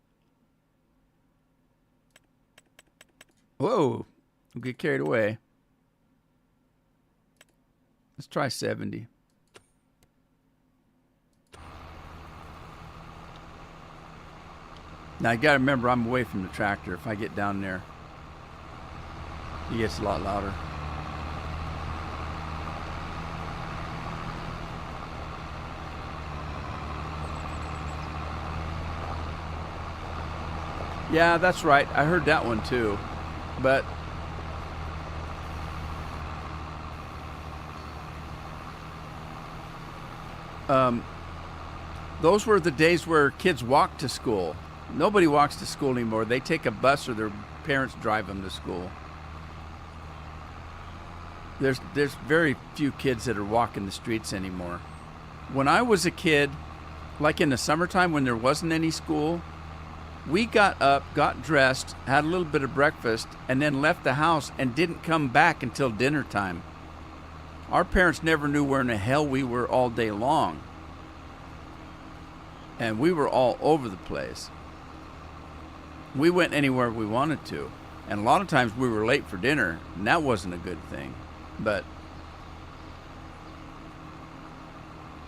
Whoa, I'll get carried away. Let's try 70. Now you gotta remember I'm away from the tractor. If I get down there, it gets a lot louder. Yeah, that's right. I heard that one too. But those were the days where kids walked to school. Nobody walks to school anymore. They take a bus or their parents drive them to school. There's very few kids that are walking the streets anymore. When I was a kid, like in the summertime when there wasn't any school, we got up, got dressed, had a little bit of breakfast, and then left the house and didn't come back until dinner time. Our parents never knew where in the hell we were all day long. And we were all over the place. We went anywhere we wanted to. And a lot of times we were late for dinner, and that wasn't a good thing. But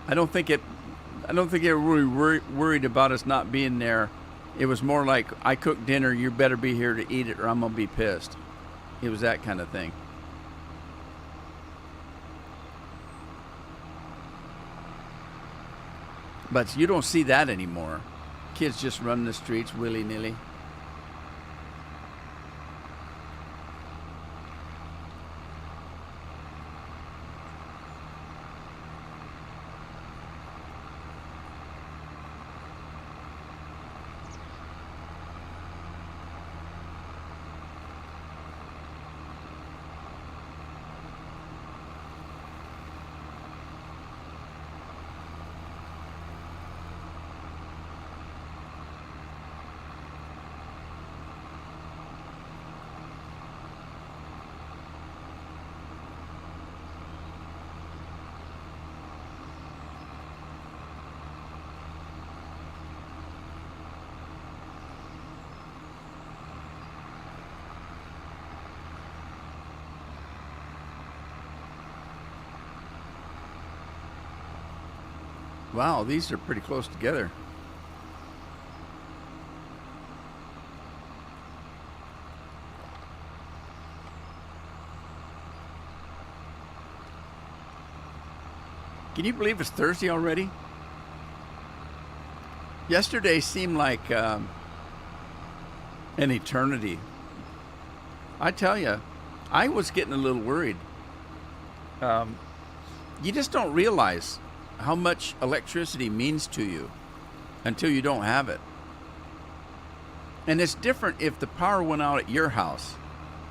I don't think they were really worried about us not being there. It was more like, I cooked dinner, you better be here to eat it or I'm going to be pissed. It was that kind of thing. But you don't see that anymore. Kids just run the streets willy-nilly. Wow, these are pretty close together. Can you believe it's Thursday already? Yesterday seemed like an eternity. I tell you, I was getting a little worried. You just don't realize how much electricity means to you until you don't have it. And it's different if the power went out at your house.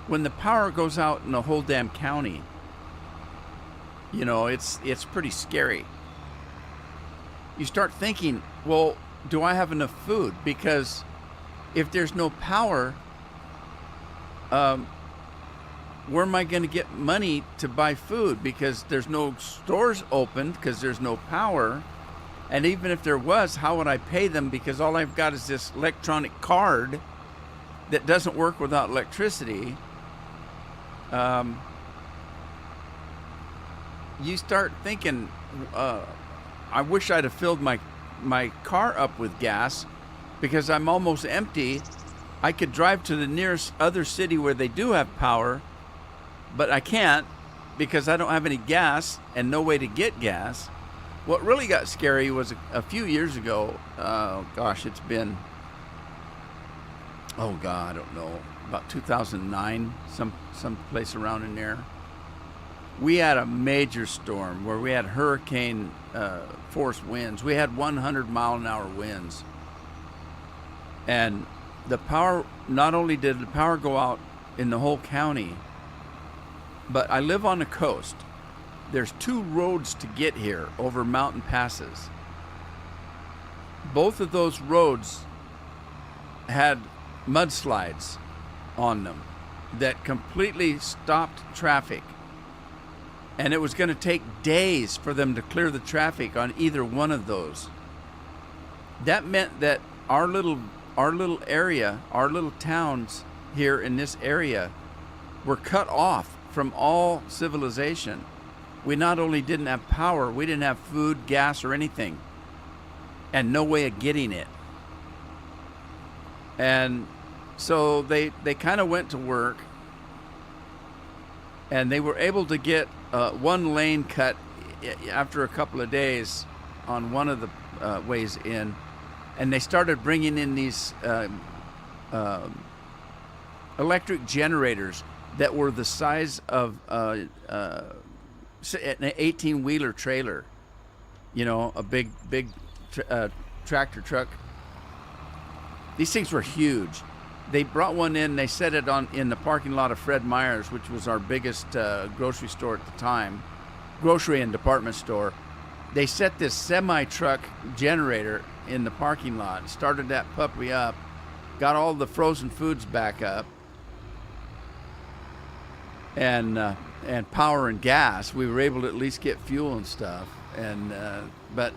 When the power goes out in the whole damn county, you know, it's pretty scary. You start thinking, well, do I have enough food? Because if there's no power, where am I going to get money to buy food? Because there's no stores open because there's no power. And even if there was, how would I pay them? Because all I've got is this electronic card that doesn't work without electricity. You start thinking, I wish I'd have filled my car up with gas because I'm almost empty. I could drive to the nearest other city where they do have power, but I can't because I don't have any gas and no way to get gas. What really got scary was a few years ago. Gosh, it's been, I don't know, about 2009, some place around in there. We had a major storm where we had hurricane force winds. We had 100-mile-an-hour winds. And the power, not only did the power go out in the whole county, but I live on the coast. There's 2 roads to get here over mountain passes. both of those roads had mudslides on them that completely stopped traffic. And it was going to take days for them to clear the traffic on either one of those. That meant that our little area, our little towns here in this area were cut off from all civilization. We not only didn't have power, we didn't have food, gas, or anything, and no way of getting it. And so they kind of went to work, and they were able to get one lane cut after a couple of days on one of the ways in, and they started bringing in these electric generators that were the size of an 18-wheeler trailer, you know, a big tractor truck. These things were huge. They brought one in, they set it in the parking lot of Fred Meyer's, which was our biggest grocery store at the time, grocery and department store. They set this semi-truck generator in the parking lot, started that puppy up, got all the frozen foods back up, and power and gas. We were able to at least get fuel and stuff. And but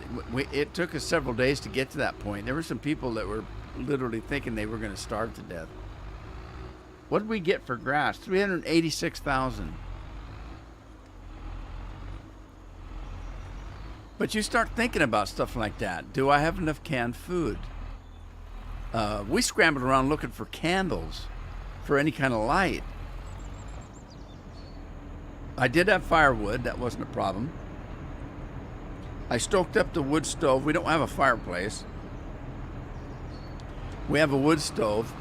it took us several days to get to that point. There were some people that were literally thinking they were going to starve to death. What did we get for grass? 386,000. But you start thinking about stuff like that. Do I have enough canned food? We scrambled around looking for candles for any kind of light. I did have firewood. That wasn't a problem. I stoked up the wood stove. We don't have a fireplace. We have a wood stove.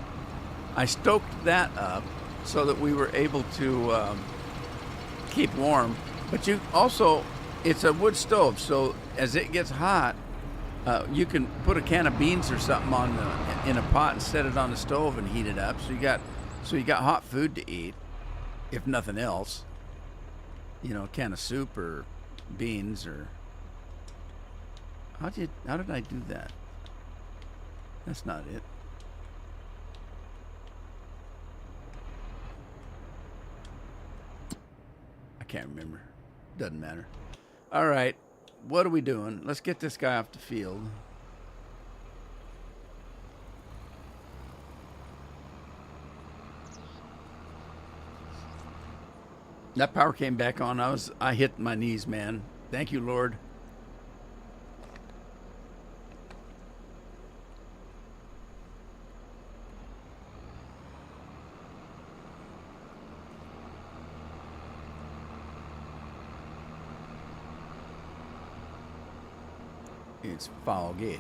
I stoked that up so that we were able to keep warm. But you also, it's a wood stove, so as it gets hot, you can put a can of beans or something in a pot and set it on the stove and heat it up. So you got hot food to eat, if nothing else. You know, a can of soup or beans or. How did I do that? That's not it. I can't remember. Doesn't matter. All right. What are we doing? Let's get this guy off the field. That power came back on. I hit my knees, man. Thank you, Lord. It's foggy.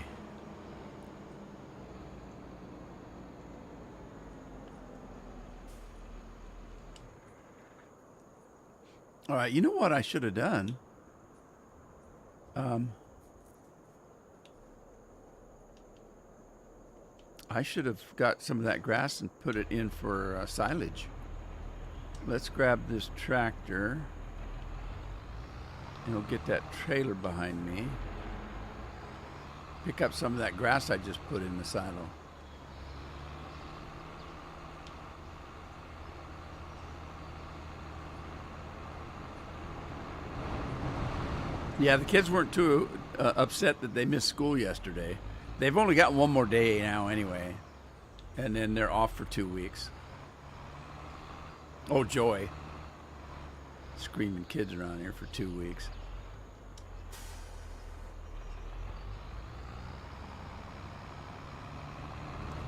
All right, you know what I should have done? I should have got some of that grass and put it in for silage. Let's grab this tractor and we'll get that trailer behind me. Pick up some of that grass I just put in the silo. Yeah, the kids weren't too upset that they missed school yesterday. They've only got one more day now anyway, and then they're off for 2 weeks. Oh, joy. Screaming kids around here for 2 weeks.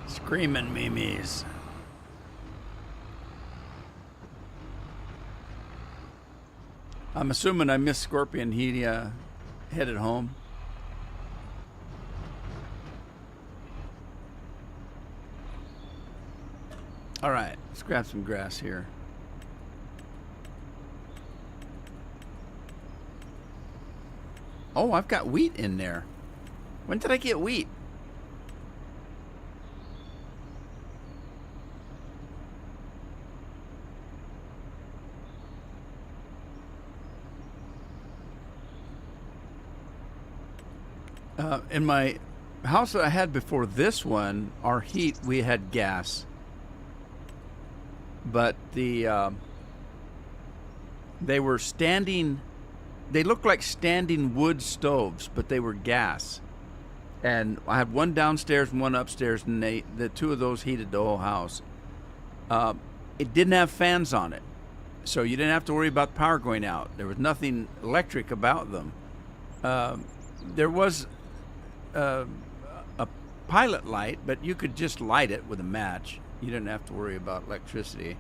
Screaming memes. I'm assuming I missed Scorpion. He headed home. All right, let's grab some grass here. Oh, I've got wheat in there. When did I get wheat? In my house that I had before this one, our heat, we had gas. But they were standing, they looked like standing wood stoves, but they were gas. And I had one downstairs and one upstairs, and the two of those heated the whole house. It didn't have fans on it, so you didn't have to worry about power going out. There was nothing electric about them. There was a pilot light, but you could just light it with a match. You didn't have to worry about electricity.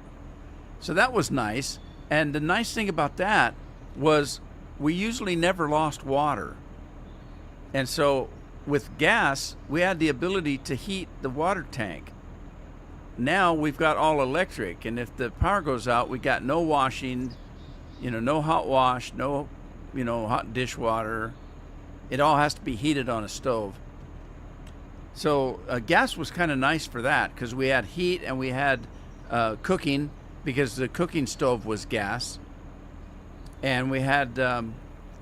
So that was nice. And the nice thing about that was we usually never lost water. And so with gas, we had the ability to heat the water tank. Now we've got all electric, and if the power goes out, we got no washing, no hot wash, no, hot dishwater. It all has to be heated on a stove. So gas was kind of nice for that because we had heat and we had cooking because the cooking stove was gas, and we had the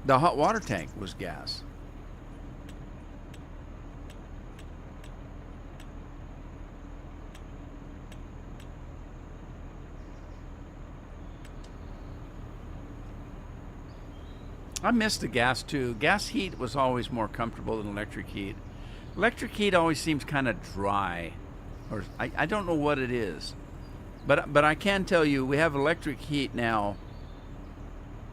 hot water tank was gas. I miss the gas too. Gas heat was always more comfortable than electric heat. Electric heat always seems kind of dry, or I don't know what it is, but I can tell you we have electric heat now,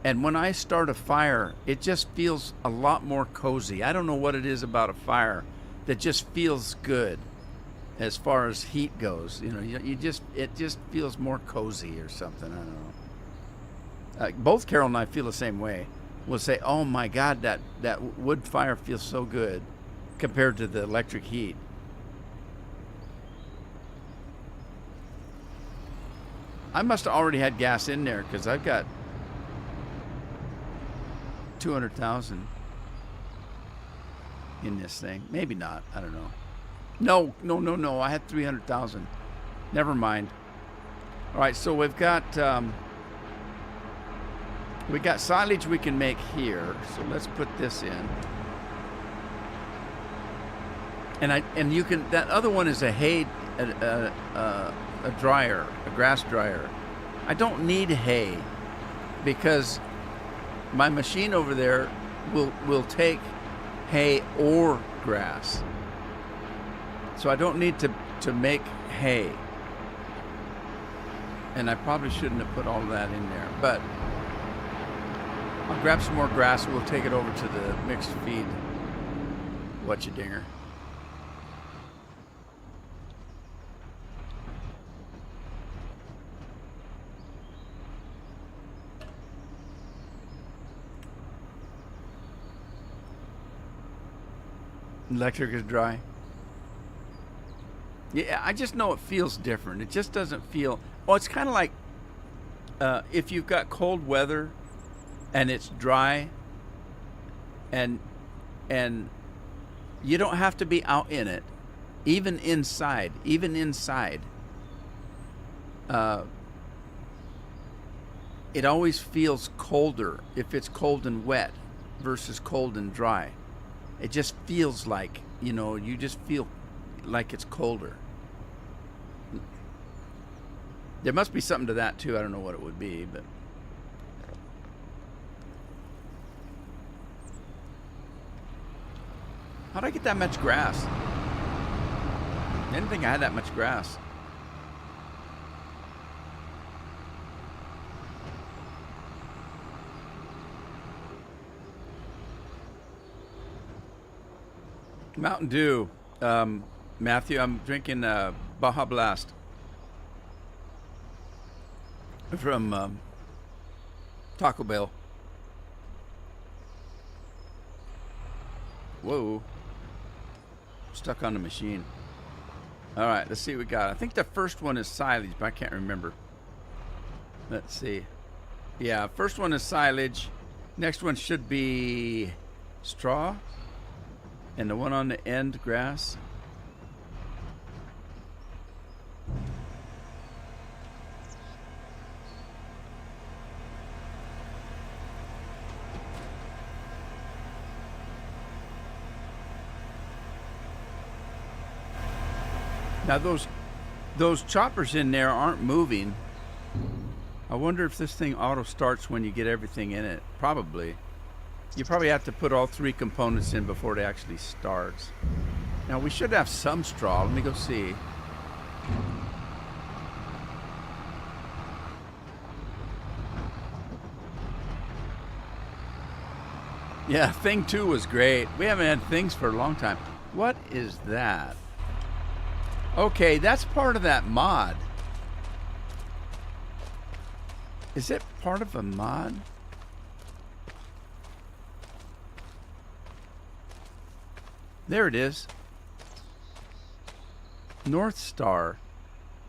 and when I start a fire, it just feels a lot more cozy. I don't know what it is about a fire that just feels good as far as heat goes. It just feels more cozy or something. I don't know. Both Carol and I feel the same way. We'll say, oh my God, that wood fire feels so good compared to the electric heat. I must have already had gas in there because I've got 200,000 in this thing. Maybe not. I don't know. No. I had 300,000. Never mind. All right, so we've got silage we can make here. So let's put this in. And you can, that other one is a hay, a dryer, a grass dryer. I don't need hay because my machine over there will take hay or grass. So I don't need to make hay. And I probably shouldn't have put all of that in there, but I'll grab some more grass and we'll take it over to the mixed feed. Whatcha-dinger. Electric is dry. Yeah, I just know it feels different. It just doesn't feel... Oh, it's kind of like if you've got cold weather and it's dry and you don't have to be out in it, even inside, it always feels colder if it's cold and wet versus cold and dry. It just feels like, you just feel like it's colder. There must be something to that too. I don't know what it would be, but how'd I get that much grass? I didn't think I had that much grass. Mountain Dew, Matthew. I'm drinking Baja Blast from Taco Bell. Whoa. Stuck on the machine. All right, let's see what we got. I think the first one is silage, but I can't remember. Let's see. Yeah, first one is silage. Next one should be straw. And the one on the end, grass. Now those choppers in there aren't moving. I wonder if this thing auto starts when you get everything in it. Probably. You probably have to put all 3 components in before it actually starts. Now we should have some straw. Let me go see. Yeah, thing 2 was great. We haven't had things for a long time. What is that? Okay, that's part of that mod. Is it part of a mod? There it is. North Star.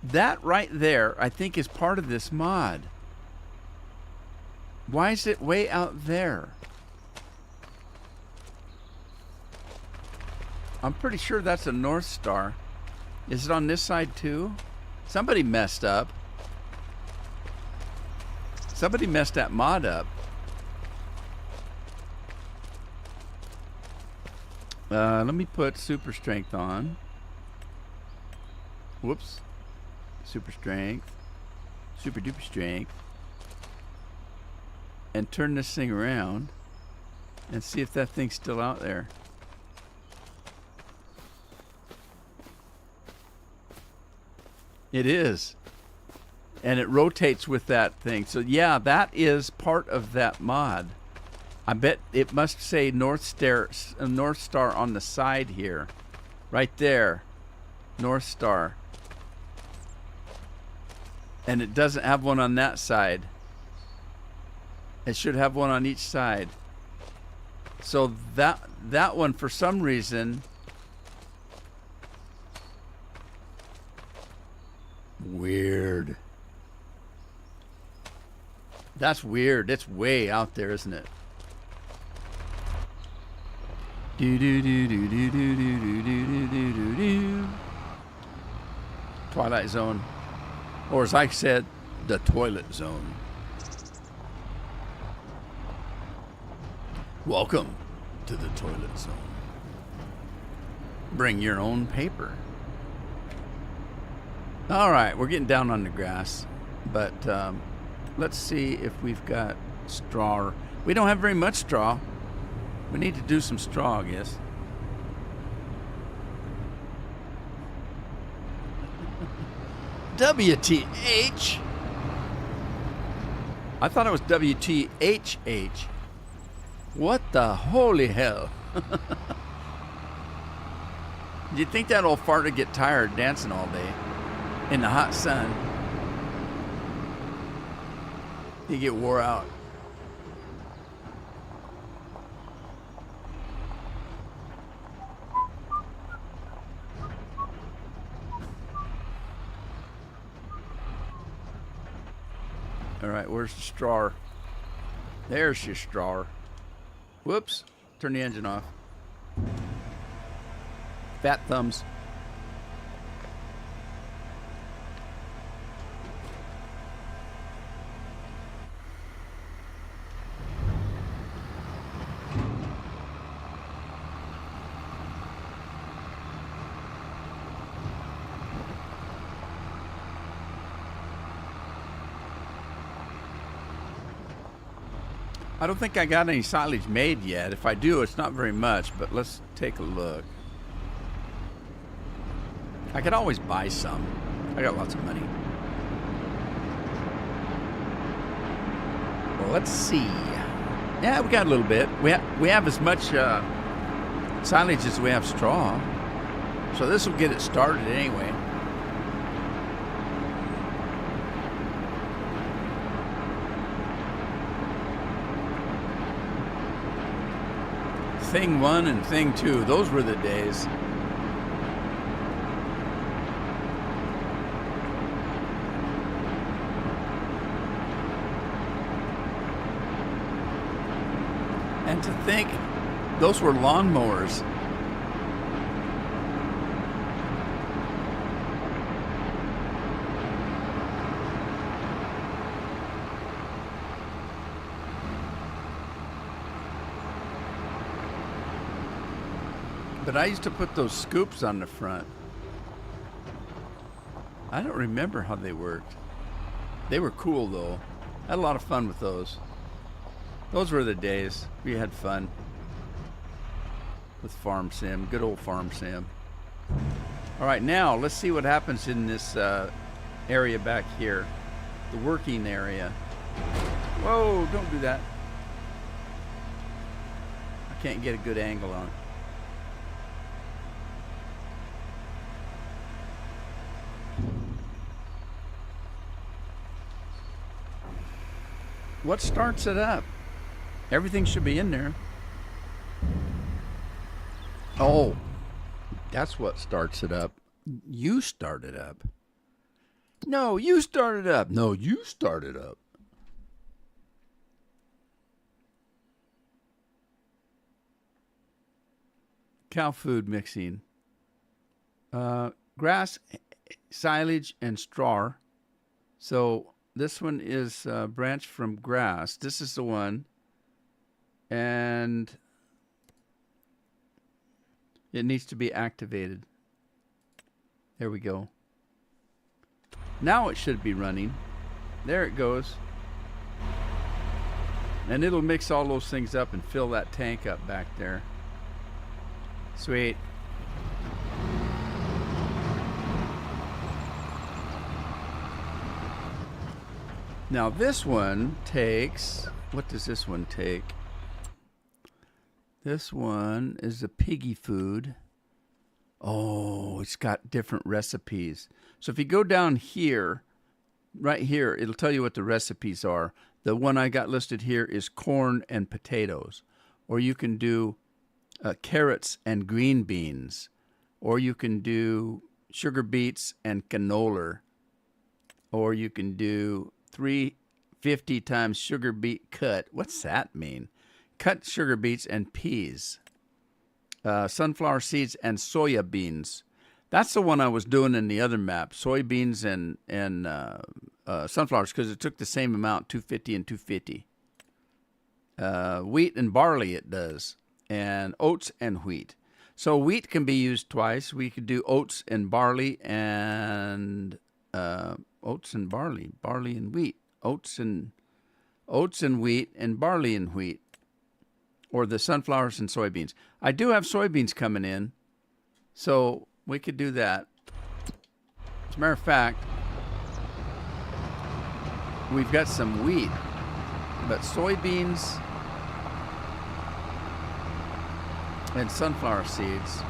That right there, I think, is part of this mod. Why is it way out there? I'm pretty sure that's a North Star. Is it on this side too? Somebody messed up. Somebody messed that mod up. Let me put super strength on. Whoops. Super strength. Super duper strength. And turn this thing around and see if that thing's still out there. It is. And it rotates with that thing. So yeah, that is part of that mod. I bet it must say North Star on the side here. Right there. North Star. And it doesn't have one on that side. It should have one on each side. So that one, for some reason... Weird. That's weird. It's way out there, isn't it? Do do do do do do do do do do do do. Twilight Zone, or as I said, the toilet zone. Welcome to the toilet zone. Bring your own paper. All right, we're getting down on the grass, but let's see if we've got straw. We don't have very much straw. We need to do some straw, I guess. WTH? I thought it was WTHH. What the holy hell? Do you think that old fart would get tired dancing all day in the hot sun? You get wore out. All right, where's the straw? There's your straw. Whoops, turn the engine off. Fat thumbs. I don't think I got any silage made yet. If I do, it's not very much, but let's take a look. I could always buy some. I got lots of money. Well, let's see. Yeah, we got a little bit. We have as much silage as we have straw. So this will get it started anyway. Thing 1 and Thing 2, those were the days. And to think, those were lawnmowers. But I used to put those scoops on the front. I don't remember how they worked. They were cool though. Had a lot of fun with those. Those were the days. We had fun with Farm Sim. Good old Farm Sim. All right, now let's see what happens in this area back here. The working area. Whoa, don't do that. I can't get a good angle on it. What starts it up? Everything should be in there. Oh, that's what starts it up. You start it up. No, you start it up. No, you start it up. Cow food mixing. Grass, silage, and straw. So this one is branched from grass. This is the one. And it needs to be activated. There we go. Now it should be running. There it goes. And it'll mix all those things up and fill that tank up back there. Sweet. Now this one takes, what does this one take? This one is a piggy food. Oh, it's got different recipes. So if you go down here, right here, it'll tell you what the recipes are. The one I got listed here is corn and potatoes. Or you can do carrots and green beans. Or you can do sugar beets and canola. Or you can do 350 times sugar beet cut. What's that mean? Cut sugar beets and peas. Sunflower seeds and soya beans. That's the one I was doing in the other map. Soybeans and sunflowers, because it took the same amount, 250 and 250. Wheat and barley it does. And oats and wheat. So wheat can be used twice. We could do oats and barley and oats and barley. Barley and wheat. Oats and wheat and barley and wheat. Or the sunflowers and soybeans. I do have soybeans coming in, so we could do that. As a matter of fact, we've got some wheat, but soybeans and sunflower seeds.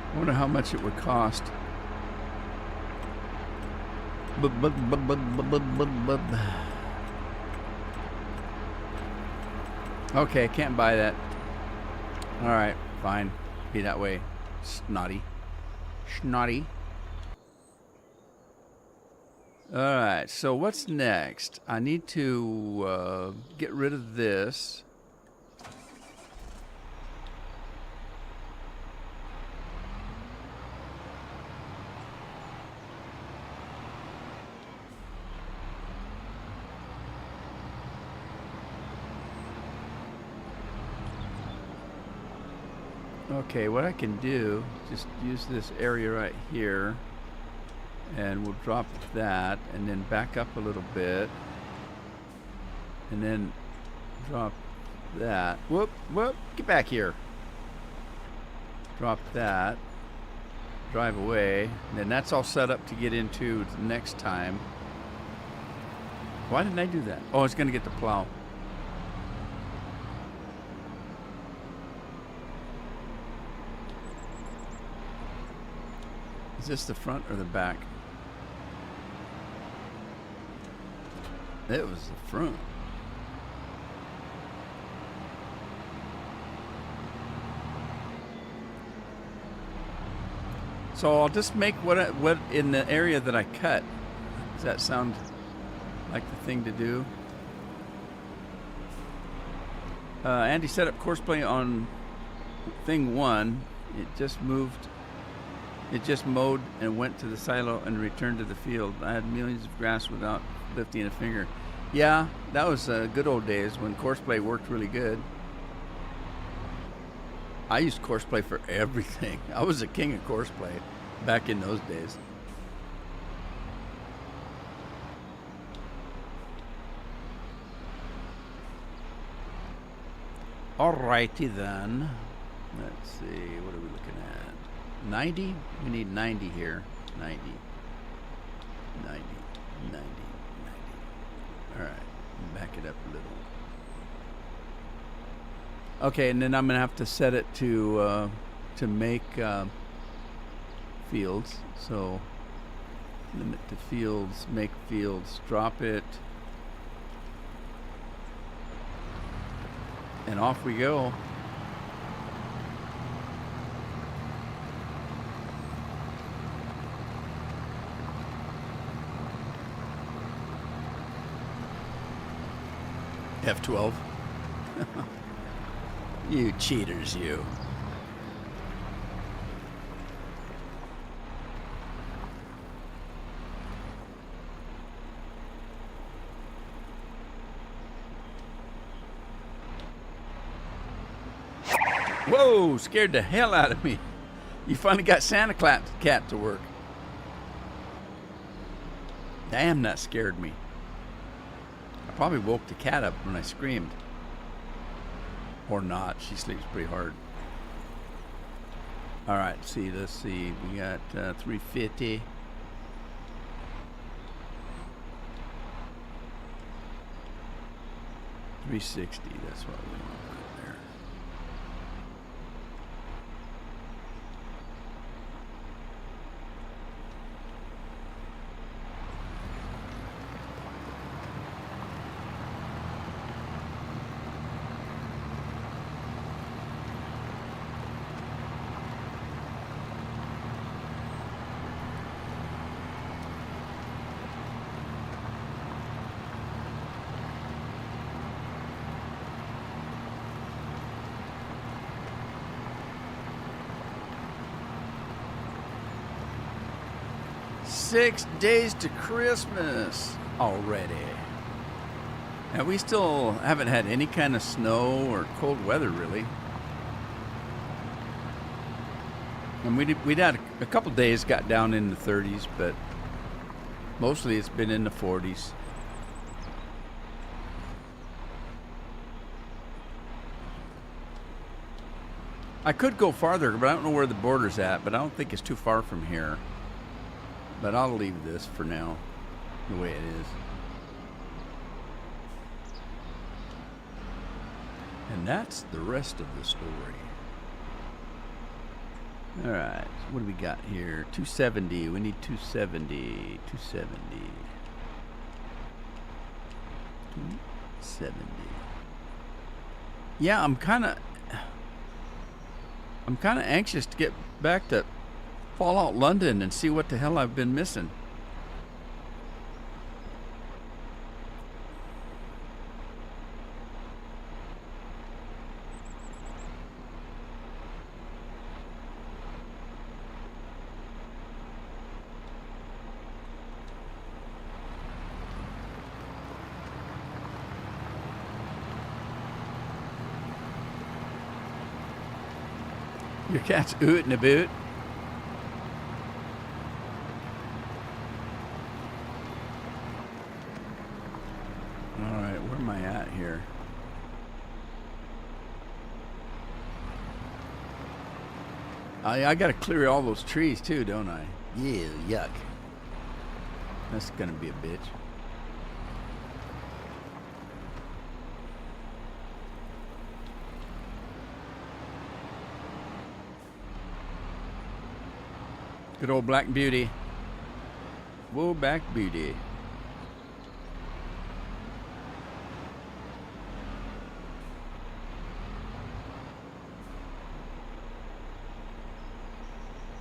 I wonder how much it would cost. Okay, can't buy that. All right, fine. Be that way. Snotty. Snotty. All right, so what's next? I need to get rid of this. Okay, what I can do, just use this area right here, and we'll drop that, and then back up a little bit, and then drop that. Whoop, whoop, get back here. Drop that, drive away, and then that's all set up to get into the next time. Why didn't I do that? Oh, it's going to get the plow. Is this the front or the back? It was the front. So I'll just make what in the area that I cut. Does that sound like the thing to do? Andy set up course play on thing 1. It just moved It just mowed and went to the silo and returned to the field. I had millions of grass without lifting a finger. Yeah, that was good old days when courseplay worked really good. I used courseplay for everything. I was a king of courseplay back in those days. Alrighty then. Let's see, what are we looking at? 90? We need 90 here. 90. 90. 90. 90. Alright, back it up a little. Okay, and then I'm gonna have to set it to make fields. So limit to fields, make fields, drop it, and off we go. F12. You cheaters, you. Whoa, scared the hell out of me. You finally got Santa Cat to work. Damn, that scared me. I probably woke the cat up when I screamed. Or not. She sleeps pretty hard. All right, let's see. We got 350. $360, that's what we want to put there. Six days to Christmas already. And we still haven't had any kind of snow or cold weather, really. And we'd had a couple days got down in the 30s, but mostly it's been in the 40s. I could go farther, but I don't know where the border's at, but I don't think it's too far from here. But I'll leave this for now, the way it is. And that's the rest of the story. All right, so what do we got here? 270, we need 270, 270. 270. Yeah, I'm kind of anxious to get back to Fallout London and see what the hell I've been missing. Your cat's ootin' a boot. Where am I at here? I gotta clear all those trees too, don't I? Yeah, yuck. That's gonna be a bitch. Good old Black Beauty. Whoa, Black Beauty.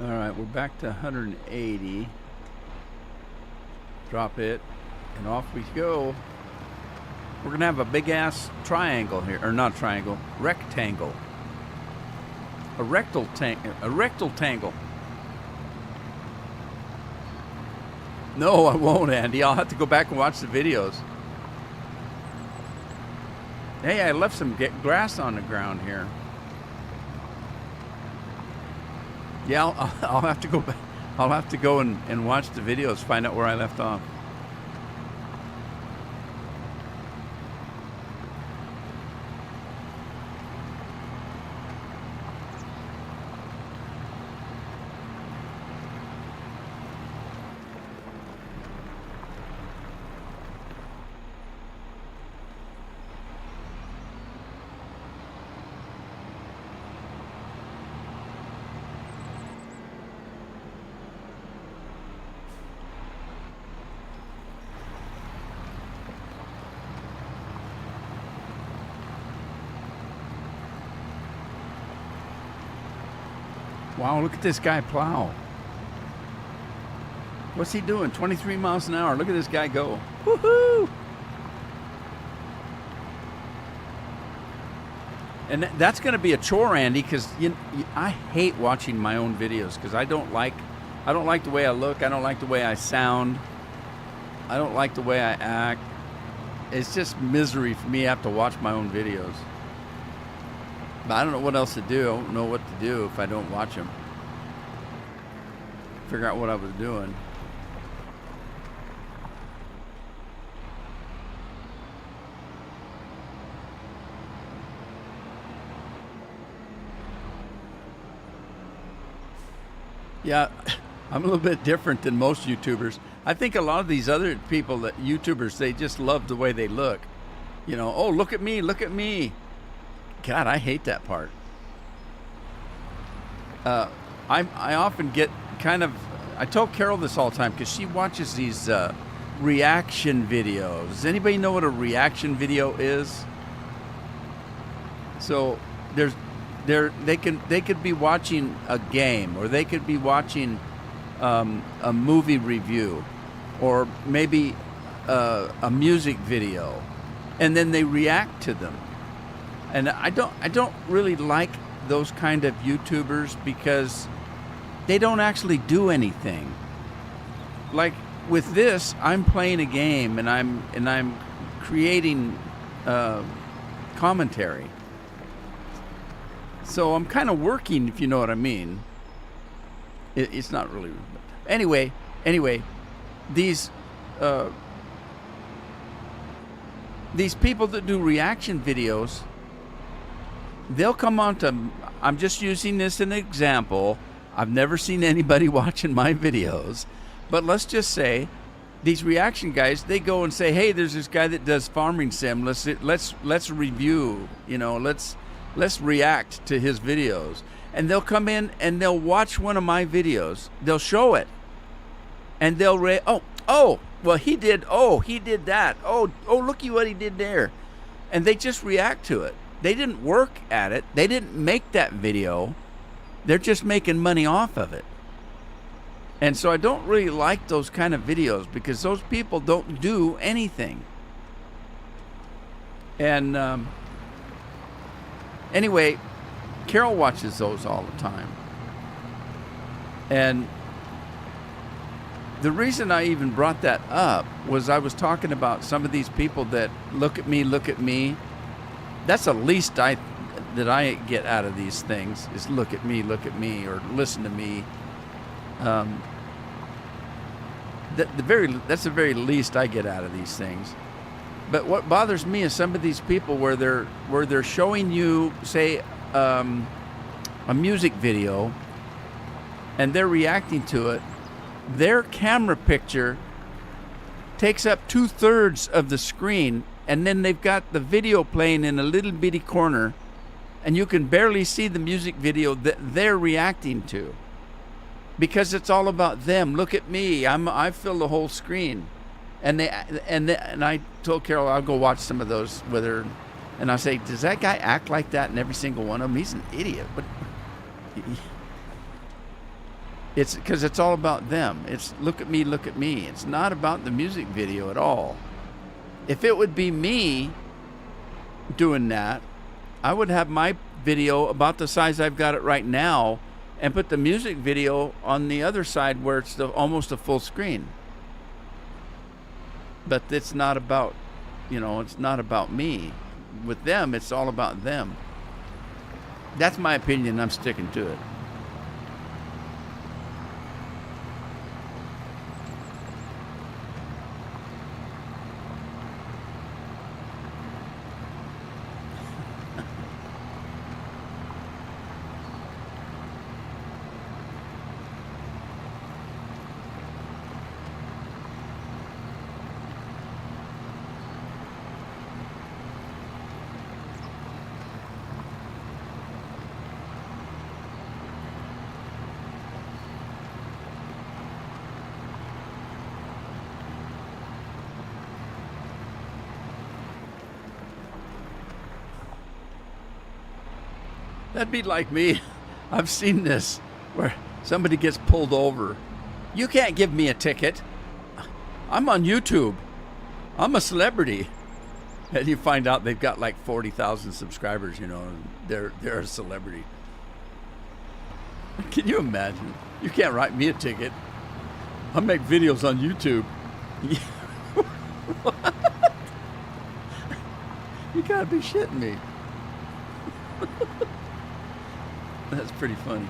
All right, we're back to 180. Drop it, and off we go. We're gonna have a big ass triangle here, or not triangle, rectangle. A rectal tangle. No, I won't, Andy. I'll have to go back and watch the videos. Hey, I left some grass on the ground here. Yeah, I'll have to go back. I'll have to go and watch the videos, find out where I left off. Wow, look at this guy plow. What's he doing? 23 miles an hour. Look at this guy go. Woohoo! And that's going to be a chore, Andy, because I hate watching my own videos because I don't like the way I look. I don't like the way I sound. I don't like the way I act. It's just misery for me to have to watch my own videos. But I don't know what else to do. I don't know what to do if I don't watch them. Figure out what I was doing. Yeah, I'm a little bit different than most YouTubers. I think a lot of these other people, that YouTubers, they just love the way they look. You know, oh, look at me, look at me. God, I hate that part. I often get kind of, I tell Carol this all the time because she watches these reaction videos. Does anybody know what a reaction video is? So they could be watching a game, or they could be watching a movie review, or maybe a music video, and then they react to them. And I don't really like those kind of YouTubers because they don't actually do anything. Like with this, I'm playing a game and I'm creating commentary. So I'm kind of working, if you know what I mean. It's not really. Anyway, these people that do reaction videos, they'll come on to, I'm just using this as an example. I've never seen anybody watching my videos, but let's just say these reaction guys, they go and say, hey, there's this guy that does farming sim. Let's review, let's react to his videos. And they'll come in and they'll watch one of my videos. They'll show it. And they'll well, he did that. Oh, looky what he did there. And they just react to it. They didn't work at it. They didn't make that video. They're just making money off of it. And so I don't really like those kind of videos because those people don't do anything. And anyway, Carol watches those all the time. And the reason I even brought that up was I was talking about some of these people that look at me. That's the least that I get out of these things is look at me, or listen to me. That's the very least I get out of these things. But what bothers me is some of these people where they're showing you, say, a music video, and they're reacting to it. Their camera picture takes up 2/3 of the screen, and then they've got the video playing in a little bitty corner, and you can barely see the music video that they're reacting to, because it's all about them. Look at me, I fill the whole screen. And I told Carol I'll go watch some of those with her, and I say, does that guy act like that in every single one of them? He's an idiot. But it's because it's all about them. It's look at me. It's not about the music video at all. If it would be me doing that, I would have my video about the size I've got it right now and put the music video on the other side where it's almost a full screen. But it's not about, it's not about me. With them, it's all about them. That's my opinion. I'm sticking to it. That'd be like me. I've seen this where somebody gets pulled over. You can't give me a ticket. I'm on YouTube. I'm a celebrity. And you find out they've got like 40,000 subscribers, and they're a celebrity. Can you imagine? You can't write me a ticket. I make videos on YouTube. What? You gotta be shitting me. That's pretty funny.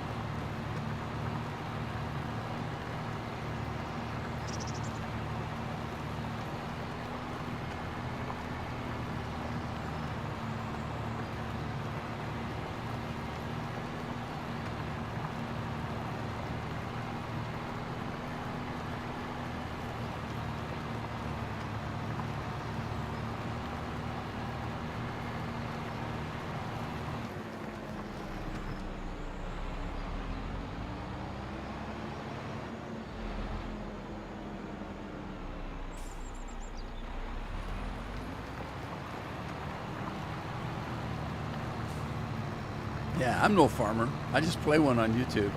Yeah, I'm no farmer. I just play one on YouTube.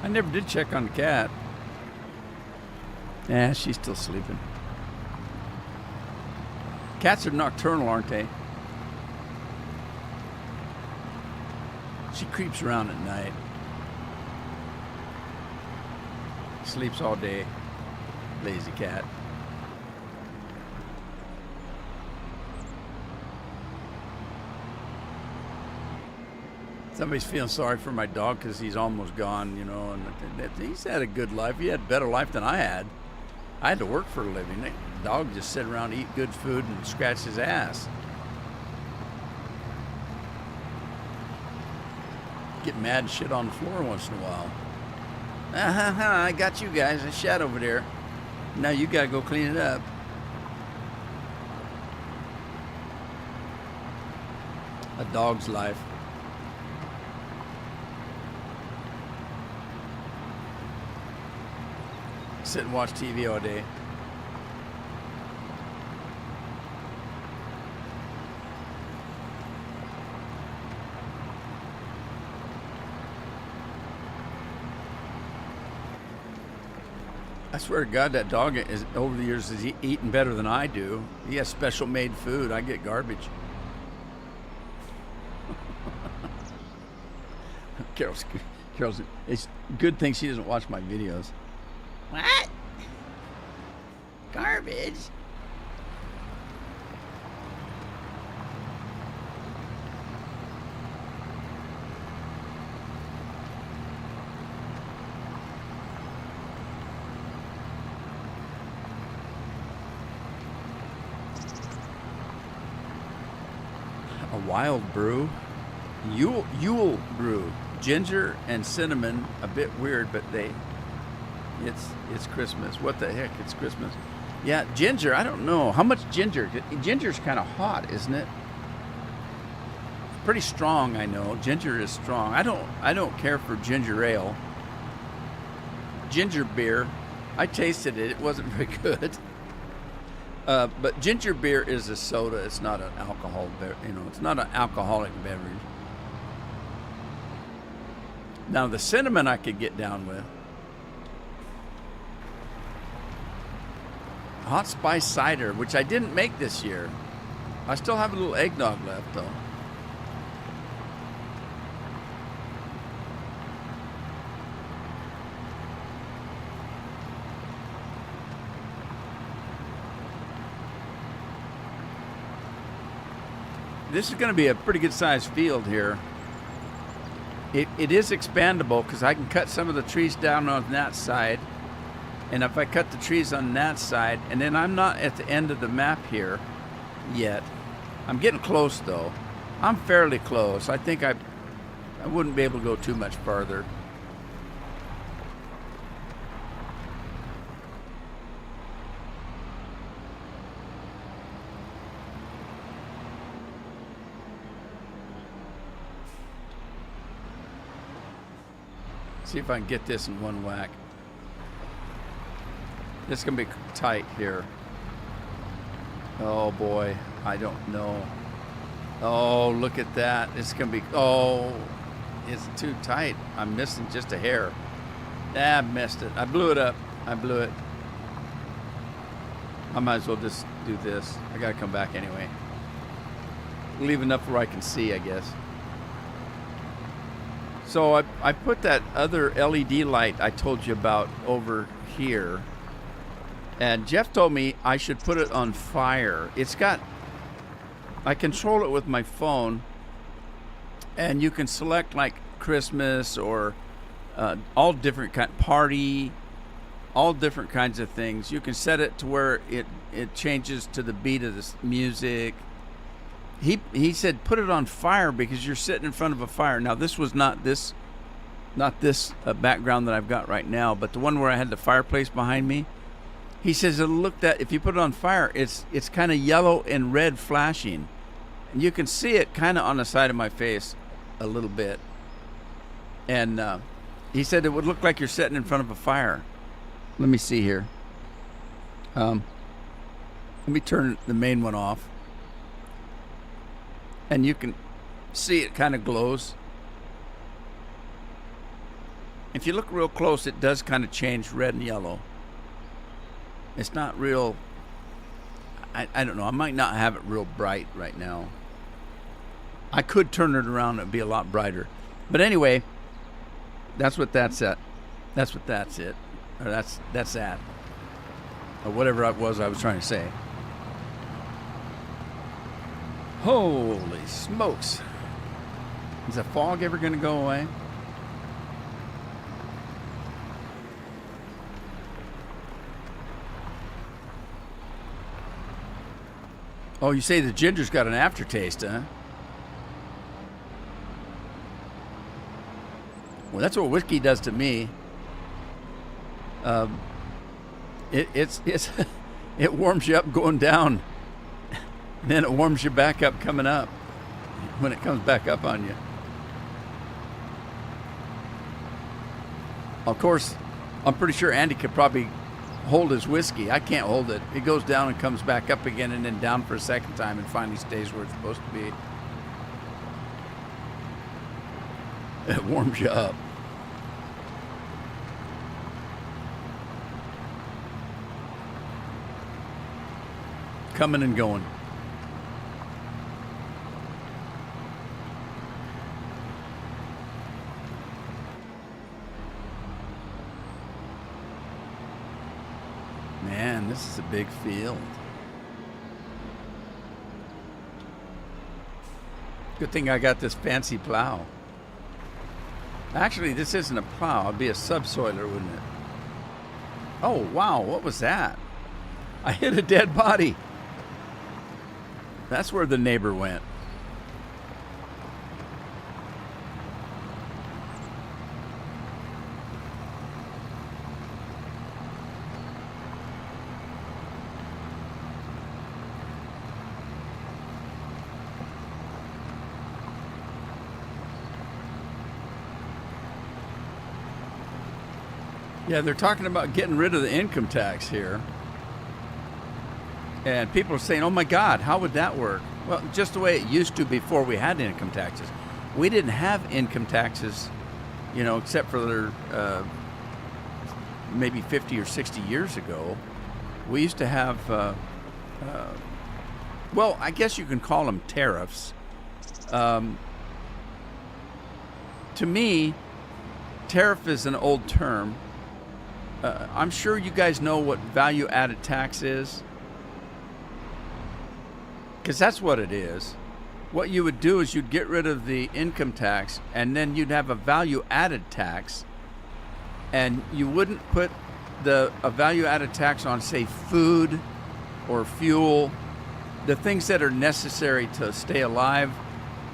I never did check on the cat. Yeah, she's still sleeping. Cats are nocturnal, aren't they? She creeps around at night. Sleeps all day. Lazy cat. Somebody's feeling sorry for my dog because he's almost gone, and he's had a good life. He had a better life than I had. I had to work for a living. The dog just sit around, eat good food, and scratch his ass. Get mad and shit on the floor once in a while. I got you guys. I shat over there. Now you gotta go clean it up. A dog's life. Sit and watch TV all day. I swear to God, that dog is over the years has eaten better than I do. He has special made food. I get garbage. Carol's. It's a good thing she doesn't watch my videos. What? Garbage? A wild brew, Yule brew, ginger and cinnamon. A bit weird, but it's Christmas. What the heck? It's Christmas. Yeah, ginger. I don't know how much ginger. Ginger's kind of hot, isn't it? Pretty strong, I know. Ginger is strong. I don't care for ginger ale. Ginger beer. I tasted it. It wasn't very good. But ginger beer is a soda. It's not an alcohol, it's not an alcoholic beverage. Now the cinnamon I could get down with. hot spice cider, which I didn't make this year. I still have a little eggnog left, though. This is going to be a pretty good sized field here. It is expandable because I can cut some of the trees down on that side. And if I cut the trees on that side, and then I'm not at the end of the map here yet. I'm getting close though. I'm fairly close. I think I wouldn't be able to go too much farther. See if I can get this in one whack. This is going to be tight here. Oh boy, I don't know. Oh, look at that. It's going to be, oh, it's too tight. I'm missing just a hair. Ah, I missed it. I blew it up. I blew it. I might as well just do this. I got to come back anyway. Leave enough where I can see, I guess. So I put that other LED light I told you about over here. And Jeff told me I should put it on fire. It's got, I control it with my phone. And you can select like Christmas or all different kind, party, all different kinds of things. You can set it to where it changes to the beat of the music. He said put it on fire because you're sitting in front of a fire. Now this was not this background that I've got right now, but the one where I had the fireplace behind me. He says it'll look that if you put it on fire, it's kind of yellow and red flashing, and you can see it kind of on the side of my face a little bit. And he said it would look like you're sitting in front of a fire. Let me see here. Let me turn the main one off. And you can see it kind of glows. If you look real close, it does kind of change red and yellow. It's not real, I don't know, I might not have it real bright right now. I could turn it around and it'd be a lot brighter. But anyway, that's what that's at. That's what that's it. Or that's that. Or whatever it was I was trying to say. Holy smokes. Is the fog ever going to go away? Oh, you say the ginger's got an aftertaste, huh? Well, that's what whiskey does to me. It's it warms you up going down. And then it warms you back up coming up when it comes back up on you. Of course, I'm pretty sure Andy could probably hold his whiskey. I can't hold it. It goes down and comes back up again and then down for a second time and finally stays where it's supposed to be. It warms you up. Coming and going. Man, this is a big field. Good thing I got this fancy plow. Actually, this isn't a plow. It'd be a subsoiler, wouldn't it? Oh, wow. What was that? I hit a dead body. That's where the neighbor went. Yeah, they're talking about getting rid of the income tax here. And people are saying, oh my God, how would that work? Well, just the way it used to before we had income taxes. We didn't have income taxes, you know, except for maybe 50 or 60 years ago we used to have, well, I guess you can call them tariffs. To me, tariff is an old term. I'm sure you guys know what value-added tax is, because that's what it is. What you would do is you'd get rid of the income tax, and then you'd have a value-added tax, and you wouldn't put a value-added tax on, say, food or fuel, the things that are necessary to stay alive.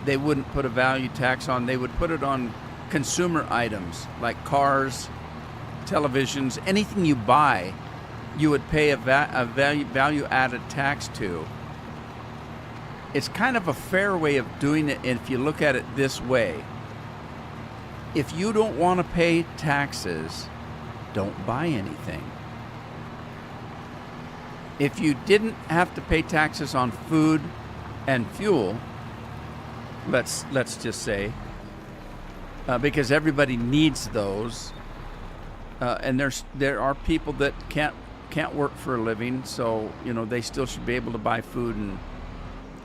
They wouldn't put a value tax on. They would put it on consumer items like cars, televisions, anything you buy, you would pay a value-added tax to. It's kind of a fair way of doing it if you look at it this way. If you don't want to pay taxes, don't buy anything. If you didn't have to pay taxes on food and fuel, let's just say, because everybody needs those, and there are people that can't work for a living, so they still should be able to buy food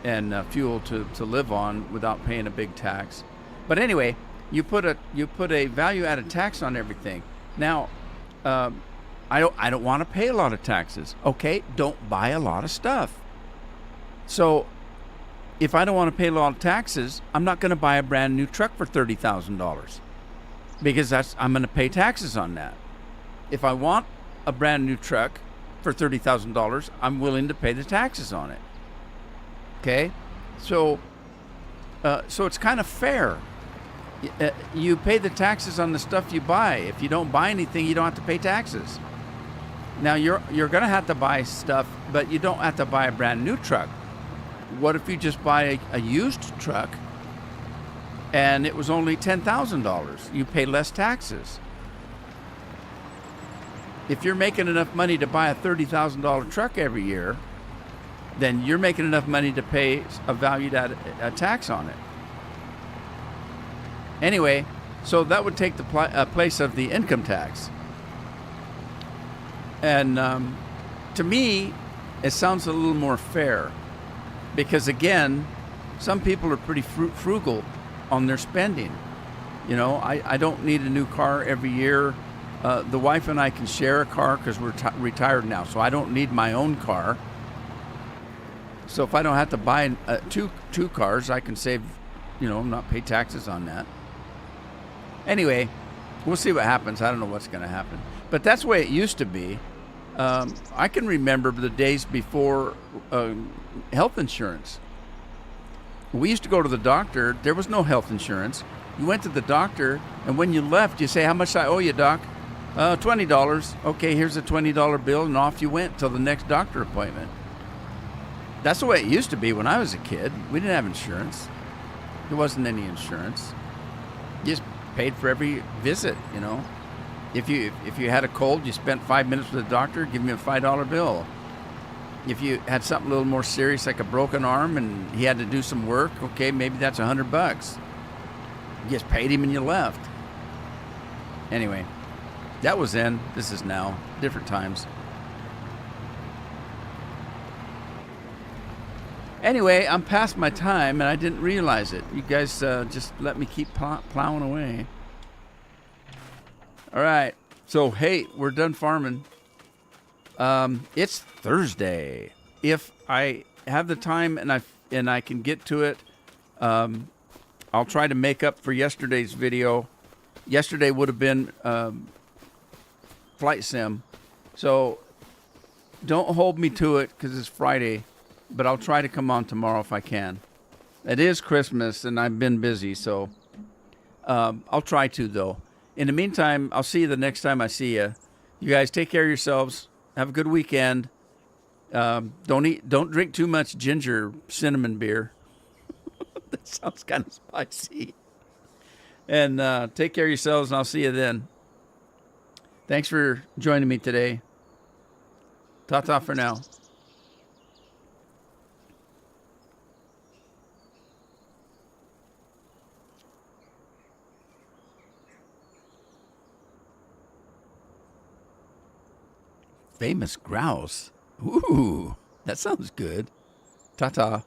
and fuel to live on without paying a big tax. But anyway, you put a value-added tax on everything. Now, I don't want to pay a lot of taxes. Okay, don't buy a lot of stuff. So if I don't want to pay a lot of taxes, I'm not going to buy a brand new truck for $30,000 because I'm going to pay taxes on that. If I want a brand new truck for $30,000, I'm willing to pay the taxes on it. Okay, so it's kind of fair. You pay the taxes on the stuff you buy. If you don't buy anything, you don't have to pay taxes. Now you're going to have to buy stuff, but you don't have to buy a brand new truck. What if you just buy a used truck and it was only $10,000? You pay less taxes. If you're making enough money to buy a $30,000 truck every year, then you're making enough money to pay a valued-added tax on it. Anyway, so that would take the place of the income tax. And to me, it sounds a little more fair because, again, some people are pretty frugal on their spending. I don't need a new car every year. The wife and I can share a car because we're retired now, so I don't need my own car. So if I don't have to buy two cars, I can save, not pay taxes on that. Anyway, we'll see what happens. I don't know what's going to happen. But that's the way it used to be. I can remember the days before health insurance. We used to go to the doctor. There was no health insurance. You went to the doctor, and when you left, you say, "How much I owe you, doc?" $20. Okay, here's a $20 bill, and off you went till the next doctor appointment. That's the way it used to be when I was a kid. We didn't have insurance. There wasn't any insurance. You just paid for every visit, If you had a cold, you spent 5 minutes with the doctor, give me a $5 bill. If you had something a little more serious, like a broken arm, and he had to do some work, okay, maybe that's $100. You just paid him and you left. Anyway, that was then. This is now. Different times. Anyway, I'm past my time, and I didn't realize it. You guys just let me keep plowing away. All right. So, hey, we're done farming. It's Thursday. If I have the time and I can get to it, I'll try to make up for yesterday's video. Yesterday would have been flight sim. So don't hold me to it because it's Friday. But I'll try to come on tomorrow if I can. It is Christmas, and I've been busy, so I'll try to, though. In the meantime, I'll see you the next time I see you. You guys take care of yourselves. Have a good weekend. Don't drink too much ginger cinnamon beer. That sounds kind of spicy. And take care of yourselves, and I'll see you then. Thanks for joining me today. Ta-ta for now. Famous grouse. Ooh, that sounds good. Ta-ta.